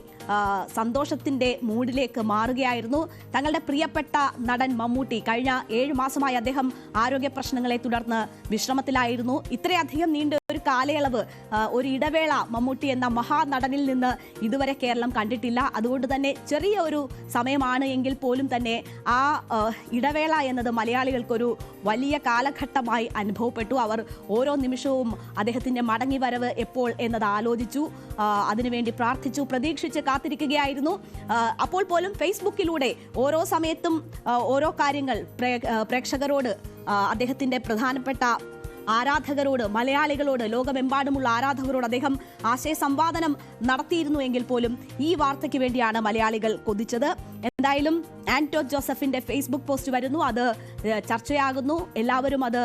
സന്തോഷത്തിന്റെ മൂഡിലേക്ക് മാറുകയായിരുന്നു. തങ്ങളുടെ പ്രിയപ്പെട്ട നടൻ മമ്മൂട്ടി കഴിഞ്ഞ 7 മാസമായി അദ്ദേഹം ആരോഗ്യ പ്രശ്നങ്ങളെ തുടർന്ന് വിശ്രമത്തിലായിരുന്നു. ഇത്രയധികം നീണ്ട ഒരു കാലയളവ്, ഒരു ഇടവേള മമ്മൂട്ടി എന്ന മഹാനടനിൽ നിന്ന് ഇതുവരെ കേരളം കണ്ടിട്ടില്ല. അതുകൊണ്ട് തന്നെ ചെറിയ ഒരു സമയമാണ് എങ്കിൽ പോലും തന്നെ ആ ഇടവേള എന്നത് മലയാളികൾക്കൊരു വലിയ കാലഘട്ടമായി അനുഭവപ്പെട്ടു. അവർ ഓരോ നിമിഷവും അദ്ദേഹത്തിന്റെ മടങ്ങി വരവ് എപ്പോൾ എന്നത് ആലോചിച്ചു, അതിനുവേണ്ടി പ്രാർത്ഥിച്ചു, പ്രതീക്ഷിച്ച് കാത്തിരിക്കുകയായിരുന്നു. അപ്പോൾ പോലും ഫേസ്ബുക്കിലൂടെ ഓരോ സമയത്തും ഓരോ കാര്യങ്ങൾ പ്രേക്ഷകരോട്, അദ്ദേഹത്തിന്റെ പ്രധാനപ്പെട്ട ആരാധകരോട്, മലയാളികളോട്, ലോകമെമ്പാടുമുള്ള ആരാധകരോട് അദ്ദേഹം ആശയ സംവാദനം നടത്തിയിരുന്നു എങ്കിൽ പോലും ഈ വാർത്തയ്ക്ക് വേണ്ടിയാണ് മലയാളികൾ കൊതിച്ചത്. എന്തായാലും ആന്റോ ജോസഫിന്റെ ഫേസ്ബുക്ക് പോസ്റ്റ് വരുന്നു, അത് ചർച്ചയാകുന്നു. എല്ലാവരും അത്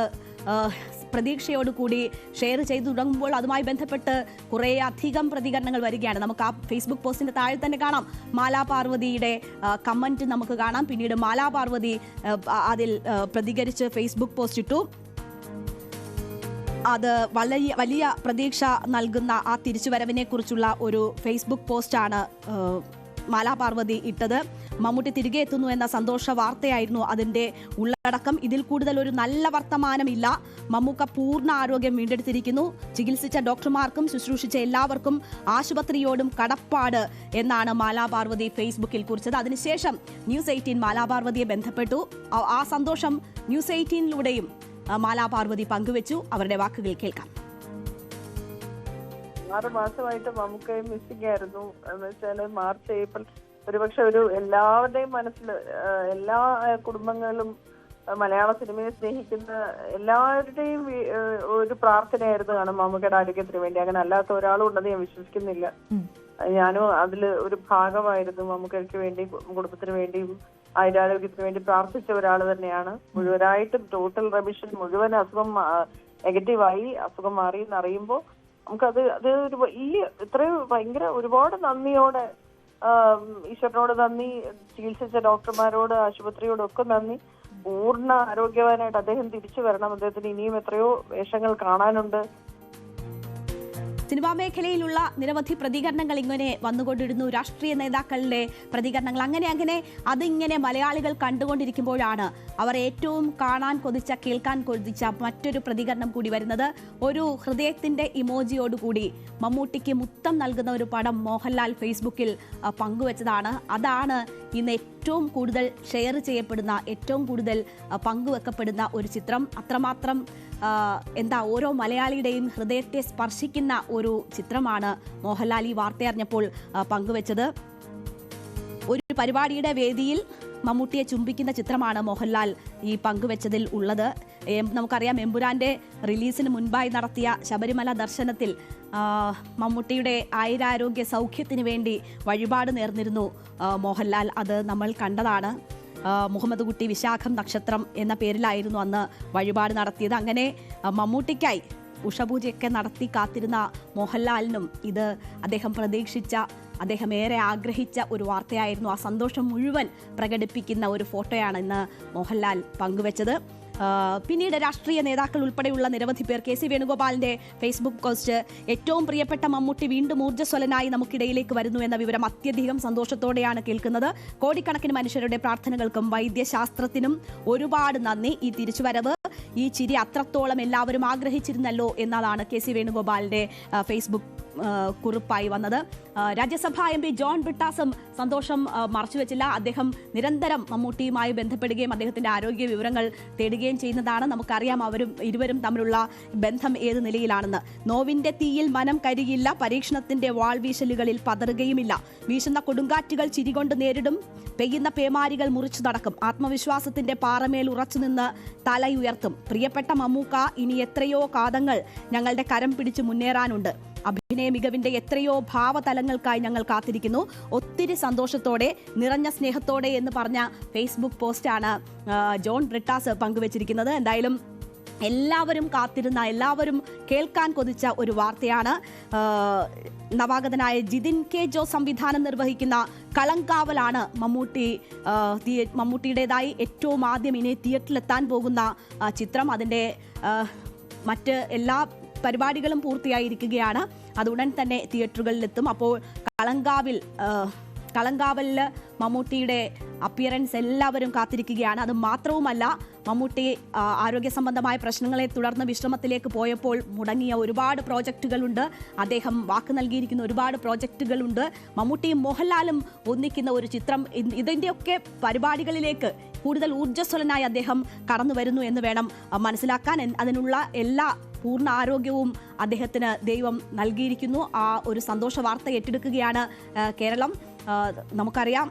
പ്രതീക്ഷയോടുകൂടി ഷെയർ ചെയ്തു തുടങ്ങുമ്പോൾ അതുമായി ബന്ധപ്പെട്ട് കുറേ അധികം പ്രതികരണങ്ങൾ വരികയാണ്. നമുക്ക് ആ ഫേസ്ബുക്ക് പോസ്റ്റിന്റെ താഴെ തന്നെ കാണാം മാലാ പാർവതിയുടെ കമന്റ് നമുക്ക് കാണാം. പിന്നീട് മാലാ പാർവതി അതിൽ പ്രതികരിച്ച് ഫേസ്ബുക്ക് പോസ്റ്റ് ഇട്ടു. അത് വലിയ പ്രതീക്ഷ നൽകുന്ന ആ തിരിച്ചുവരവിനെ കുറിച്ചുള്ള ഒരു ഫേസ്ബുക്ക് പോസ്റ്റാണ് മാലാ പാർവതി ഇട്ടത്. മമ്മൂട്ടി തിരികെ എത്തുന്നു എന്ന സന്തോഷ വാർത്തയായിരുന്നു അതിന്റെ ഉള്ളടക്കം. ഇതിൽ കൂടുതൽ ഒരു നല്ല വർത്തമാനമില്ല. മമ്മൂക്ക പൂർണ്ണ ആരോഗ്യം വീണ്ടെടുത്തിരിക്കുന്നു. ചികിത്സിച്ച ഡോക്ടർമാർക്കും ശുശ്രൂഷിച്ച എല്ലാവർക്കും ആശുപത്രിയോടും കടപ്പാട് എന്നാണ് മാലാ പാർവതി ഫേസ്ബുക്കിൽ കുറിച്ചത്. അതിനുശേഷം News 18 മാലാ പാർവതിയെ ബന്ധപ്പെട്ടു. ആ സന്തോഷം News 18ലൂടെയും മാലാ പാർവതി പങ്കുവച്ചു. അവരുടെ വാക്കുകൾ കേൾക്കാം. 6 മാസമായിട്ട് മമ്മൂക്കയെ മിസ്സിംഗ് ആയിരുന്നു. എന്ന് വെച്ചാല് മാർച്ച് ഏപ്രിൽ ഒരുപക്ഷെ ഒരു എല്ലാവരുടെയും മനസ്സിൽ, എല്ലാ കുടുംബങ്ങളിലും മലയാള സിനിമയെ സ്നേഹിക്കുന്ന എല്ലാവരുടെയും ഒരു പ്രാർത്ഥനയായിരുന്നു കാണും മമ്മൂക്കയുടെ ആരോഗ്യത്തിന് വേണ്ടി. അങ്ങനെ അല്ലാത്ത ഒരാളും ഉണ്ടെന്ന് ഞാൻ വിശ്വസിക്കുന്നില്ല. ഞാനും അതിൽ ഒരു ഭാഗമായിരുന്നു. മമ്മൂക്കയ്ക്ക് വേണ്ടി, കുടുംബത്തിന് വേണ്ടിയും ആരോഗ്യത്തിന് വേണ്ടി പ്രാർത്ഥിച്ച ഒരാൾ തന്നെയാണ്. മുഴുവനായിട്ടും ടോട്ടൽ റെമിഷൻ, മുഴുവൻ അസുഖം നെഗറ്റീവായി, അസുഖം മാറി എന്നറിയുമ്പോൾ നമുക്കത് ഒരു വലിയ ഇത്രയും ഭയങ്കര ഒരുപാട് നന്ദിയോടെ ഈശ്വരനോട് നന്ദി, ചികിത്സിച്ച ഡോക്ടർമാരോട് ആശുപത്രിയോടൊക്കെ നന്ദി. പൂർണ്ണ ആരോഗ്യവാനായിട്ട് അദ്ദേഹം തിരിച്ചു വരണം. അദ്ദേഹത്തിന് ഇനിയും എത്രയോ വേഷങ്ങൾ കാണാനുണ്ട്. സിനിമാ മേഖലയിലുള്ള നിരവധി പ്രതികരണങ്ങൾ ഇങ്ങനെ വന്നുകൊണ്ടിരുന്നു. രാഷ്ട്രീയ നേതാക്കളുടെ പ്രതികരണങ്ങൾ അങ്ങനെ അതിങ്ങനെ മലയാളികൾ കണ്ടുകൊണ്ടിരിക്കുമ്പോഴാണ് അവർ ഏറ്റവും കാണാൻ കൊതിച്ച, കേൾക്കാൻ കൊതിച്ച മറ്റൊരു പ്രതികരണം കൂടി വരുന്നത്. ഒരു ഹൃദയത്തിന്റെ ഇമോജിയോടുകൂടി മമ്മൂട്ടിക്ക് മുത്തം നൽകുന്ന ഒരു പടം മോഹൻലാൽ ഫേസ്ബുക്കിൽ പങ്കുവച്ചതാണ്. അതാണ് ഇന്ന് ഏറ്റവും കൂടുതൽ ഷെയർ ചെയ്യപ്പെടുന്ന, ഏറ്റവും കൂടുതൽ പങ്കുവെക്കപ്പെടുന്ന ഒരു ചിത്രം. അത്രമാത്രം ഓരോ മലയാളിയുടെയും ഹൃദയത്തെ സ്പർശിക്കുന്ന ഒരു ചിത്രമാണ് മോഹൻലാൽ ഈ വാർത്തയറിഞ്ഞപ്പോൾ പങ്കുവച്ചത്. ഒരു പരിപാടിയുടെ വേദിയിൽ മമ്മൂട്ടിയെ ചുംബിക്കുന്ന ചിത്രമാണ് മോഹൻലാൽ ഈ പങ്കുവച്ചതിൽ ഉള്ളത്. നമുക്കറിയാം, എമ്പുരാന്റെ റിലീസിന് മുൻപായി നടത്തിയ ശബരിമല ദർശനത്തിൽ മമ്മൂട്ടിയുടെ ആയുരാരോഗ്യ സൗഖ്യത്തിന് വേണ്ടി വഴിപാട് നേർന്നിരുന്നു മോഹൻലാൽ. അത് നമ്മൾ കണ്ടതാണ്. മുഹമ്മദ് കുട്ടി വിശാഖം നക്ഷത്രം എന്ന പേരിലായിരുന്നു അന്ന് വഴിപാട് നടത്തിയത്. അങ്ങനെ മമ്മൂട്ടിക്കായി ഉഷപൂജയൊക്കെ നടത്തി കാത്തിരുന്ന മോഹൻലാലിനും ഇത് അദ്ദേഹം പ്രതീക്ഷിച്ച, അദ്ദേഹം ഏറെ ആഗ്രഹിച്ച ഒരു വാർത്തയായിരുന്നു. ആ സന്തോഷം മുഴുവൻ പ്രകടിപ്പിക്കുന്ന ഒരു ഫോട്ടോയാണ് ഇന്ന് മോഹൻലാൽ പങ്കുവച്ചത്. പിന്നീട് രാഷ്ട്രീയ നേതാക്കൾ ഉൾപ്പെടെയുള്ള നിരവധി പേർ കെ സി വേണുഗോപാലിന്റെ ഫേസ്ബുക്ക് പോസ്റ്റ്, ഏറ്റവും പ്രിയപ്പെട്ട മമ്മൂട്ടി വീണ്ടും ഊർജ്ജസ്വലനായി നമുക്കിടയിലേക്ക് വരുന്നു എന്ന വിവരം അത്യധികം സന്തോഷത്തോടെയാണ് കേൾക്കുന്നത്. കോടിക്കണക്കിന് മനുഷ്യരുടെ പ്രാർത്ഥനകൾക്കും വൈദ്യശാസ്ത്രത്തിനും ഒരുപാട് നന്ദി. ഈ തിരിച്ചുവരവ്, ഈ ചിരി അത്രത്തോളം എല്ലാവരും ആഗ്രഹിച്ചിരുന്നല്ലോ എന്നതാണ് കെ സി വേണുഗോപാലിന്റെ ഫേസ്ബുക്ക് കുറിപ്പായി വന്നത്. രാജ്യസഭാ എം പി ജോൺ ബ്രിട്ടാസും സന്തോഷം മറച്ചുവെച്ചില്ല. അദ്ദേഹം നിരന്തരം മമ്മൂട്ടിയുമായി ബന്ധപ്പെടുകയും അദ്ദേഹത്തിന്റെ ആരോഗ്യ വിവരങ്ങൾ തേടുകയും ചെയ്യുന്നതാണ്. നമുക്കറിയാം ഇരുവരും തമ്മിലുള്ള ബന്ധം ഏത് നിലയിലാണെന്ന്. നോവിന്റെ തീയിൽ മനം കരിയില്ല, പരീക്ഷണത്തിന്റെ വാൾവീശലുകളിൽ പതറുകയുമില്ല, വീശുന്ന കൊടുങ്കാറ്റുകൾ ചിരികൊണ്ട് നേരിടും, പെയ്യുന്ന പേമാരികൾ മുറിച്ചു നടക്കും, ആത്മവിശ്വാസത്തിന്റെ പാറമേൽ ഉറച്ചുനിന്ന് തലയുയർത്തും. പ്രിയപ്പെട്ട മമ്മൂക്ക, ഇനി എത്രയോ കാതങ്ങൾ ഞങ്ങളുടെ കരം പിടിച്ച് മുന്നേറാനുണ്ട്. അഭിനയ മികവിന്റെ എത്രയോ ഭാവതലങ്ങൾക്കായി ഞങ്ങൾ കാത്തിരിക്കുന്നു. ഒത്തിരി സന്തോഷത്തോടെ, നിറഞ്ഞ സ്നേഹത്തോടെ എന്ന് പറഞ്ഞ ഫേസ്ബുക്ക് പോസ്റ്റാണ് ജോൺ ബ്രിട്ടാസ് പങ്കുവച്ചിരിക്കുന്നത്. എന്തായാലും എല്ലാവരും കാത്തിരുന്ന, എല്ലാവരും കേൾക്കാൻ കൊതിച്ച ഒരു വാർത്തയാണ്. നവാഗതനായ ജിതിൻ കെ ജോ സംവിധാനം നിർവഹിക്കുന്ന കളങ്കാവലാണ് മമ്മൂട്ടിയുടേതായി ഏറ്റവും ആദ്യം ഇനി തിയേറ്ററിലെത്താൻ പോകുന്ന ചിത്രം. അതിൻ്റെ മറ്റ് എല്ലാ പരിപാടികളും പൂർത്തിയായിരിക്കുകയാണ്. അത് ഉടൻ തന്നെ തിയേറ്ററുകളിലെത്തും. അപ്പോൾ കളങ്കാവലിൽ മമ്മൂട്ടിയുടെ അപ്പിയറൻസ് എല്ലാവരും കാത്തിരിക്കുകയാണ്. അത് മാത്രവുമല്ല, മമ്മൂട്ടി ആരോഗ്യ സംബന്ധമായ പ്രശ്നങ്ങളെ തുടർന്ന് വിശ്രമത്തിലേക്ക് പോയപ്പോൾ മുടങ്ങിയ ഒരുപാട് പ്രോജക്റ്റുകളുണ്ട്. അദ്ദേഹം വാക്ക് നൽകിയിരിക്കുന്ന ഒരുപാട് പ്രോജക്റ്റുകളുണ്ട്. മമ്മൂട്ടിയും മോഹൻലാലും ഒന്നിക്കുന്ന ഒരു ചിത്രം, ഇതിൻ്റെയൊക്കെ പരിപാടികളിലേക്ക് കൂടുതൽ ഊർജ്ജസ്വലനായി അദ്ദേഹം കടന്നു വരുന്നു എന്ന് വേണം മനസ്സിലാക്കാൻ. അതിനുള്ള എല്ലാ പൂർണ്ണ ആരോഗ്യവും അദ്ദേഹത്തിന് ദൈവം നൽകിയിരിക്കുന്നു. ആ ഒരു സന്തോഷ വാർത്ത ഏറ്റെടുക്കുകയാണ് കേരളം. നമുക്കറിയാം,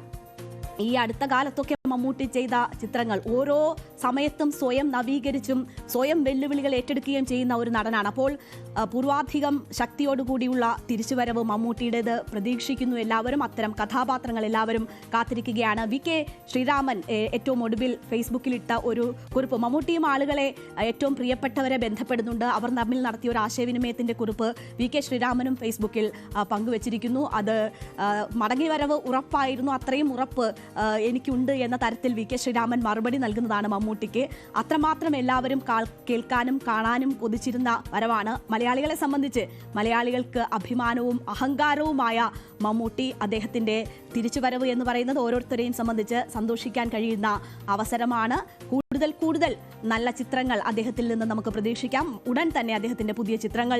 ഈ അടുത്ത കാലത്തൊക്കെ മമ്മൂട്ടി ചെയ്ത ചിത്രങ്ങൾ ഓരോ സമയത്തും സ്വയം നവീകരിച്ചും സ്വയം വെല്ലുവിളികൾ ഏറ്റെടുക്കുകയും ചെയ്യുന്ന ഒരു നടനാണ്. അപ്പോൾ പൂർവാധികം ശക്തിയോടുകൂടിയുള്ള തിരിച്ചുവരവ് മമ്മൂട്ടിയുടേത് പ്രതീക്ഷിക്കുന്നു എല്ലാവരും. അത്തരം കഥാപാത്രങ്ങൾ എല്ലാവരും കാത്തിരിക്കുകയാണ്. വി കെ ശ്രീരാമൻ ഏറ്റവും ഒടുവിൽ ഫേസ്ബുക്കിലിട്ട ഒരു കുറിപ്പ്, മമ്മൂട്ടിയും ആളുകളെ ഏറ്റവും പ്രിയപ്പെട്ടവരെ ബന്ധപ്പെടുന്നുണ്ട്. അവർ തമ്മിൽ നടത്തിയ ഒരു ആശയവിനിമയത്തിന്റെ കുറിപ്പ് വി കെ ശ്രീരാമനും ഫേസ്ബുക്കിൽ പങ്കുവച്ചിരിക്കുന്നു. അത് മടങ്ങിവരവ് ഉറപ്പായിരുന്നു, അത്രയും ഉറപ്പ് എനിക്കുണ്ട് എന്ന തരത്തിൽ വി കെ ശ്രീരാമൻ മറുപടി നൽകുന്നതാണ് മമ്മൂട്ടിക്ക്. അത്രമാത്രം എല്ലാവരും കേൾക്കാനും കാണാനും കൊതിച്ചിരുന്ന വരവാണ്. മലയാളികളെ സംബന്ധിച്ച്, മലയാളികൾക്ക് അഭിമാനവും അഹങ്കാരവുമായ മമ്മൂട്ടി, അദ്ദേഹത്തിന്റെ തിരിച്ചുവരവ് എന്ന് പറയുന്നത് ഓരോരുത്തരെയും സംബന്ധിച്ച് സന്തോഷിക്കാൻ കഴിയുന്ന അവസരമാണ്. കൂടുതൽ നല്ല ചിത്രങ്ങൾ അദ്ദേഹത്തിൽ നിന്ന് നമുക്ക് പ്രതീക്ഷിക്കാം. ഉടൻ തന്നെ അദ്ദേഹത്തിന്റെ പുതിയ ചിത്രങ്ങൾ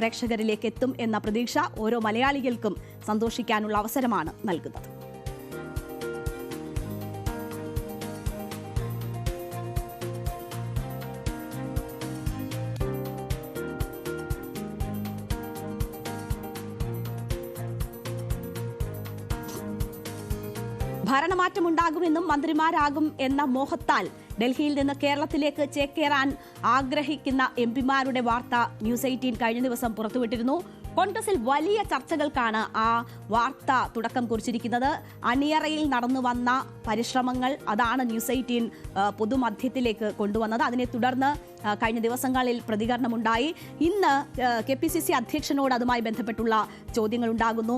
പ്രേക്ഷകരിലേക്ക് എത്തും എന്ന പ്രതീക്ഷ ഓരോ മലയാളികൾക്കും സന്തോഷിക്കാനുള്ള അവസരമാണ് നൽകുന്നത്. ഭരണമാറ്റമുണ്ടാകുമെന്നും മന്ത്രിമാരാകും എന്ന മോഹത്താൽ ഡൽഹിയിൽ നിന്ന് കേരളത്തിലേക്ക് ചേക്കേറാൻ ആഗ്രഹിക്കുന്ന എംപിമാരുടെ വാർത്ത ന്യൂസ് 18 കഴിഞ്ഞ ദിവസം പുറത്തുവിട്ടിരുന്നു. കോൺഗ്രസിൽ വലിയ ചർച്ചകൾക്കാണ് ആ വാർത്ത തുടക്കം കുറിച്ചിരിക്കുന്നത്. അണിയറയിൽ നടന്നു വന്ന പരിശ്രമങ്ങൾ അതാണ് ന്യൂസ് 18 പൊതുമധ്യത്തിലേക്ക് കൊണ്ടുവന്നത്. അതിനെ തുടർന്ന് കഴിഞ്ഞ ദിവസങ്ങളിൽ പ്രതികരണമുണ്ടായി. ഇന്ന് KPCC അധ്യക്ഷനോട് അതുമായി ബന്ധപ്പെട്ടുള്ള ചോദ്യങ്ങൾ ഉണ്ടാകുന്നു.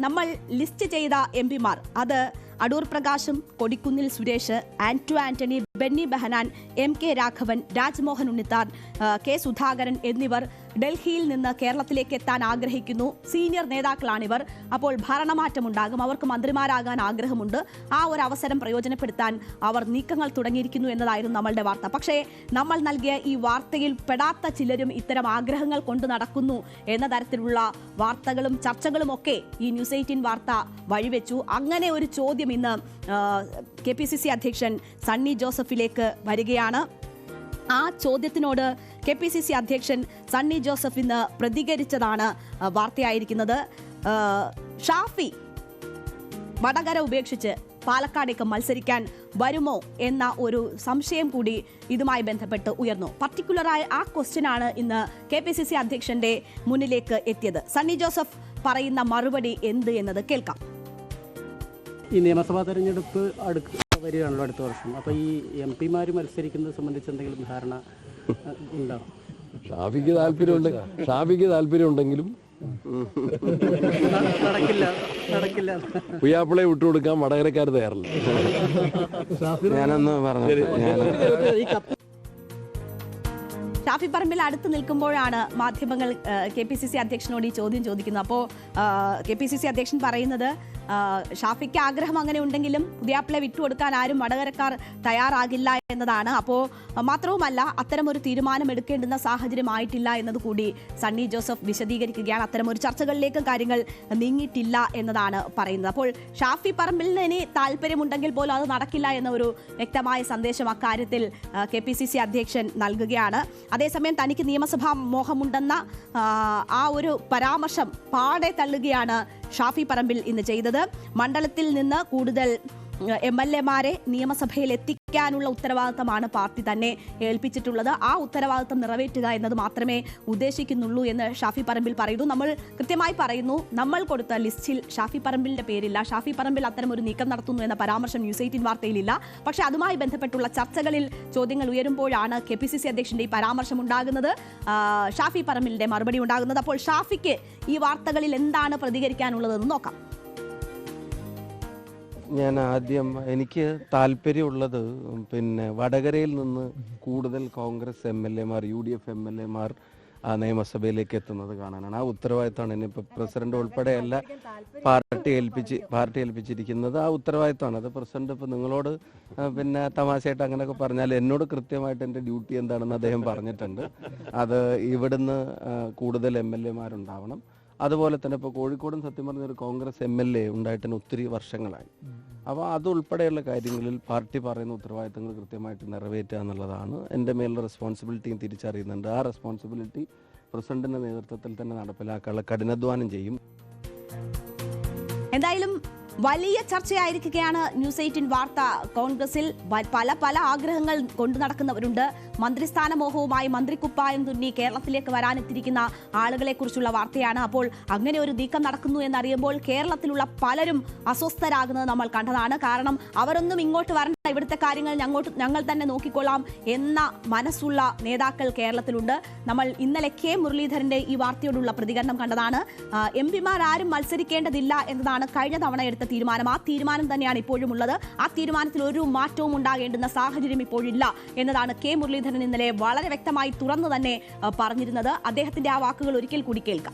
നമ്മൾ ലിസ്റ്റ് ചെയ്ത MP-മാർ അത് അടൂർ പ്രകാശും, കൊടിക്കുന്നിൽ സുരേഷ്, ആന്റു ആന്റണി, ബെന്നി ബെഹനാൻ, MK രാഘവൻ, രാജ്മോഹൻ ഉണ്ണിത്താൻ, K സുധാകരൻ എന്നിവർ ഡൽഹിയിൽ നിന്ന് കേരളത്തിലേക്ക് എത്താൻ ആഗ്രഹിക്കുന്നു. സീനിയർ നേതാക്കളാണിവർ. അപ്പോൾ ഭരണമാറ്റമുണ്ടാകും, അവർക്ക് മന്ത്രിമാരാകാൻ ആഗ്രഹമുണ്ട്. ആ ഒരു അവസരം പ്രയോജനപ്പെടുത്താൻ അവർ നീക്കങ്ങൾ തുടങ്ങിയിരിക്കുന്നു എന്നതായിരുന്നു നമ്മളുടെ വാർത്ത. പക്ഷേ നമ്മൾ നൽകിയ ഈ വാർത്തയിൽ പെടാത്ത ചിലരും ഇത്തരം ആഗ്രഹങ്ങൾ കൊണ്ട് നടക്കുന്നു എന്ന തരത്തിലുള്ള വാർത്തകളും ചർച്ചകളും ഒക്കെ ഈ ന്യൂസ് 18 വാർത്ത വഴിവെച്ചു. അങ്ങനെ ഒരു ചോദ്യം ഇന്ന് KPCC അധ്യക്ഷൻ സണ്ണി ജോസഫിലേക്ക് വരികയാണ്. ആ ചോദ്യത്തിനോട് KPCC അധ്യക്ഷൻ സണ്ണി ജോസഫ് ഇന്ന് പ്രതികരിച്ചതാണ് വാർത്തയായിരിക്കുന്നത്. ഷാഫി വടകര ഉപേക്ഷിച്ച് പാലക്കാടേക്ക് മത്സരിക്കാൻ വരുമോ എന്ന ഒരു സംശയം കൂടി ഇതുമായി ബന്ധപ്പെട്ട് ഉയർന്നു. പർട്ടിക്കുലറായ ആ ക്വസ്റ്റ്യനാണ് ഇന്ന് KPCC അധ്യക്ഷന്റെ മുന്നിലേക്ക് എത്തിയത്. സണ്ണി ജോസഫ് പറയുന്ന മറുപടി എന്ത് എന്നത് കേൾക്കാം. ഈ നിയമസഭാ തെരഞ്ഞെടുപ്പ് വരികയാണല്ലോ അടുത്ത വർഷം. അപ്പോൾ ഈ MP-മാർ മത്സരിക്കുന്നത് സംബന്ധിച്ച് എന്തെങ്കിലും ധാരണ ഉണ്ടാവും? ഷാഫിക്ക് താല്പര്യമുണ്ടെങ്കിലും നടക്കില്ല. പുയ്യാപ്പിളെ വിട്ടുകൊടുക്കാൻ വടകരക്കാർ തയ്യാറില്ല. ഞാനൊന്ന് പറഞ്ഞു. ഷാഫി പറമ്പിൽ അടുത്ത് നിൽക്കുമ്പോഴാണ് മാധ്യമങ്ങൾ KPCC അധ്യക്ഷനോട് ഈ ചോദ്യം ചോദിക്കുന്നത്. അപ്പോൾ KPCC അധ്യക്ഷൻ പറയുന്നത് ഷാഫിക്ക് ആഗ്രഹം അങ്ങനെ ഉണ്ടെങ്കിലും പുതിയാപ്പിളെ വിട്ടുകൊടുക്കാൻ ആരും വടകരക്കാർ തയ്യാറാകില്ല എന്നതാണ്. അപ്പോൾ മാത്രവുമല്ല, അത്തരമൊരു തീരുമാനം എടുക്കേണ്ടുന്ന സാഹചര്യമായിട്ടില്ല എന്നത് കൂടി സണ്ണി ജോസഫ് വിശദീകരിക്കുകയാണ്. അത്തരമൊരു ചർച്ചകളിലേക്ക് കാര്യങ്ങൾ നീങ്ങിയിട്ടില്ല എന്നതാണ് പറയുന്നത്. അപ്പോൾ ഷാഫി പറമ്പിലിന് ഇനി താല്പര്യമുണ്ടെങ്കിൽ പോലും അത് നടക്കില്ല എന്ന ഒരു വ്യക്തമായ സന്ദേശം അക്കാര്യത്തിൽ KPCC അധ്യക്ഷൻ നൽകുകയാണ്. അതേസമയം തനിക്ക് നിയമസഭാ മോഹമുണ്ടെന്ന ആ ഒരു പരാമർശം പാടെ തള്ളുകയാണ് ഷാഫി പറമ്പിൽ ഇന്ന് ചെയ്തത്. മണ്ഡലത്തിൽ നിന്ന് കൂടുതൽ MLA-മാരെ നിയമസഭയിൽ എത്തിക്കാനുള്ള ഉത്തരവാദിത്തമാണ് പാർട്ടി തന്നെ ഏൽപ്പിച്ചിട്ടുള്ളത്. ആ ഉത്തരവാദിത്തം നിറവേറ്റുക എന്നത് മാത്രമേ ഉദ്ദേശിക്കുന്നുള്ളൂ എന്ന് ഷാഫി പറമ്പിൽ പറയുന്നു. നമ്മൾ കൃത്യമായി പറയുന്നു, നമ്മൾ കൊടുത്ത ലിസ്റ്റിൽ ഷാഫി പറമ്പിലിന്റെ പേരില്ല. ഷാഫി പറമ്പിൽ അത്തരം ഒരു നീക്കം നടത്തുന്നു എന്ന പരാമർശം ന്യൂസ് 18 വാർത്തയിലില്ല. പക്ഷേ അതുമായി ബന്ധപ്പെട്ടുള്ള ചർച്ചകളിൽ ചോദ്യങ്ങൾ ഉയരുമ്പോഴാണ് KPCC അധ്യക്ഷന്റെ ഈ പരാമർശം ഉണ്ടാകുന്നത്, ഷാഫി പറമ്പിലിന്റെ മറുപടി ഉണ്ടാകുന്നത്. അപ്പോൾ ഷാഫിക്ക് ഈ വാർത്തകളിൽ എന്താണ് പ്രതികരിക്കാനുള്ളതെന്ന് നോക്കാം. ഞാൻ ആദ്യം എനിക്ക് താല്പര്യമുള്ളത് വടകരയിൽ നിന്ന് കൂടുതൽ കോൺഗ്രസ് MLA-മാർ, UDF MLA-മാർ ആ നിയമസഭയിലേക്ക് എത്തുന്നത് കാണാനാണ്. ആ ഉത്തരവാദിത്തമാണ് ഇനിയിപ്പോൾ പ്രസിഡന്റ് ഉൾപ്പെടെയല്ല പാർട്ടി ഏൽപ്പിച്ചിരിക്കുന്നത്. ആ ഉത്തരവാദിത്തമാണ്. അത് പ്രസിഡന്റ് ഇപ്പോൾ നിങ്ങളോട് തമാശയായിട്ട് അങ്ങനെയൊക്കെ പറഞ്ഞാൽ എന്നോട് കൃത്യമായിട്ട് എൻ്റെ ഡ്യൂട്ടി എന്താണെന്ന് അദ്ദേഹം പറഞ്ഞിട്ടുണ്ട്. അത് ഇവിടുന്ന് കൂടുതൽ MLA-മാരുണ്ടാവണം. അതുപോലെ തന്നെ ഇപ്പോൾ കോഴിക്കോടും സത്യം പറഞ്ഞൊരു കോൺഗ്രസ് MLA ഉണ്ടായിട്ട് തന്നെ ഒത്തിരി വർഷങ്ങളായി. അപ്പോൾ അതുൾപ്പെടെയുള്ള കാര്യങ്ങളിൽ പാർട്ടി പറയുന്ന ഉത്തരവാദിത്തങ്ങൾ കൃത്യമായിട്ട് നിറവേറ്റുക എന്നുള്ളതാണ് എൻ്റെ മേലുള്ള റെസ്പോൺസിബിലിറ്റിയും തിരിച്ചറിയുന്നുണ്ട്. ആ റെസ്പോൺസിബിലിറ്റി പ്രസിഡന്റിന്റെ നേതൃത്വത്തിൽ തന്നെ നടപ്പിലാക്കാനുള്ള കഠിനാധ്വാനം ചെയ്യും. എന്തായാലും വലിയ ചർച്ചയായിരിക്കുകയാണ് ന്യൂസ് 18 വാർത്ത. കോൺഗ്രസിൽ പല ആഗ്രഹങ്ങൾ കൊണ്ടു നടക്കുന്നവരുണ്ട്. മന്ത്രിസ്ഥാന മോഹവുമായി മന്ത്രിക്കുപ്പായം തുന്നി കേരളത്തിലേക്ക് വരാനെത്തിയിരിക്കുന്ന ആളുകളെ കുറിച്ചുള്ള വാർത്തയാണ്. അപ്പോൾ അങ്ങനെ ഒരു നീക്കം നടക്കുന്നു എന്നറിയുമ്പോൾ കേരളത്തിലുള്ള പലരും അസ്വസ്ഥരാകുന്നത് നമ്മൾ കണ്ടതാണ്. കാരണം അവരൊന്നും ഇങ്ങോട്ട് വരണ്ട, ഇവിടുത്തെ കാര്യങ്ങൾ ഞങ്ങൾ തന്നെ നോക്കിക്കൊള്ളാം എന്ന മനസ്സുള്ള നേതാക്കൾ കേരളത്തിലുണ്ട്. നമ്മൾ ഇന്നലെ K മുരളീധരന്റെ ഈ വാർത്തയോടുള്ള പ്രതികരണം കണ്ടതാണ്. MP-മാർ ആരും മത്സരിക്കേണ്ടതില്ല എന്നതാണ് കഴിഞ്ഞ തവണ എടുത്ത തീരുമാനം. ആ തീരുമാനം തന്നെയാണ് ഇപ്പോഴും ഉള്ളത്. ആ തീരുമാനത്തിൽ ഒരു മാറ്റവും ഉണ്ടാകേണ്ടുന്ന സാഹചര്യം ഇപ്പോഴില്ല എന്നതാണ് K മുരളീധരൻ ഇന്നലെ വളരെ വ്യക്തമായി തുറന്നു തന്നെ പറഞ്ഞിരുന്നത്. അദ്ദേഹത്തിന്റെ ആ വാക്കുകൾ ഒരിക്കൽ കൂടി കേൾക്കാം.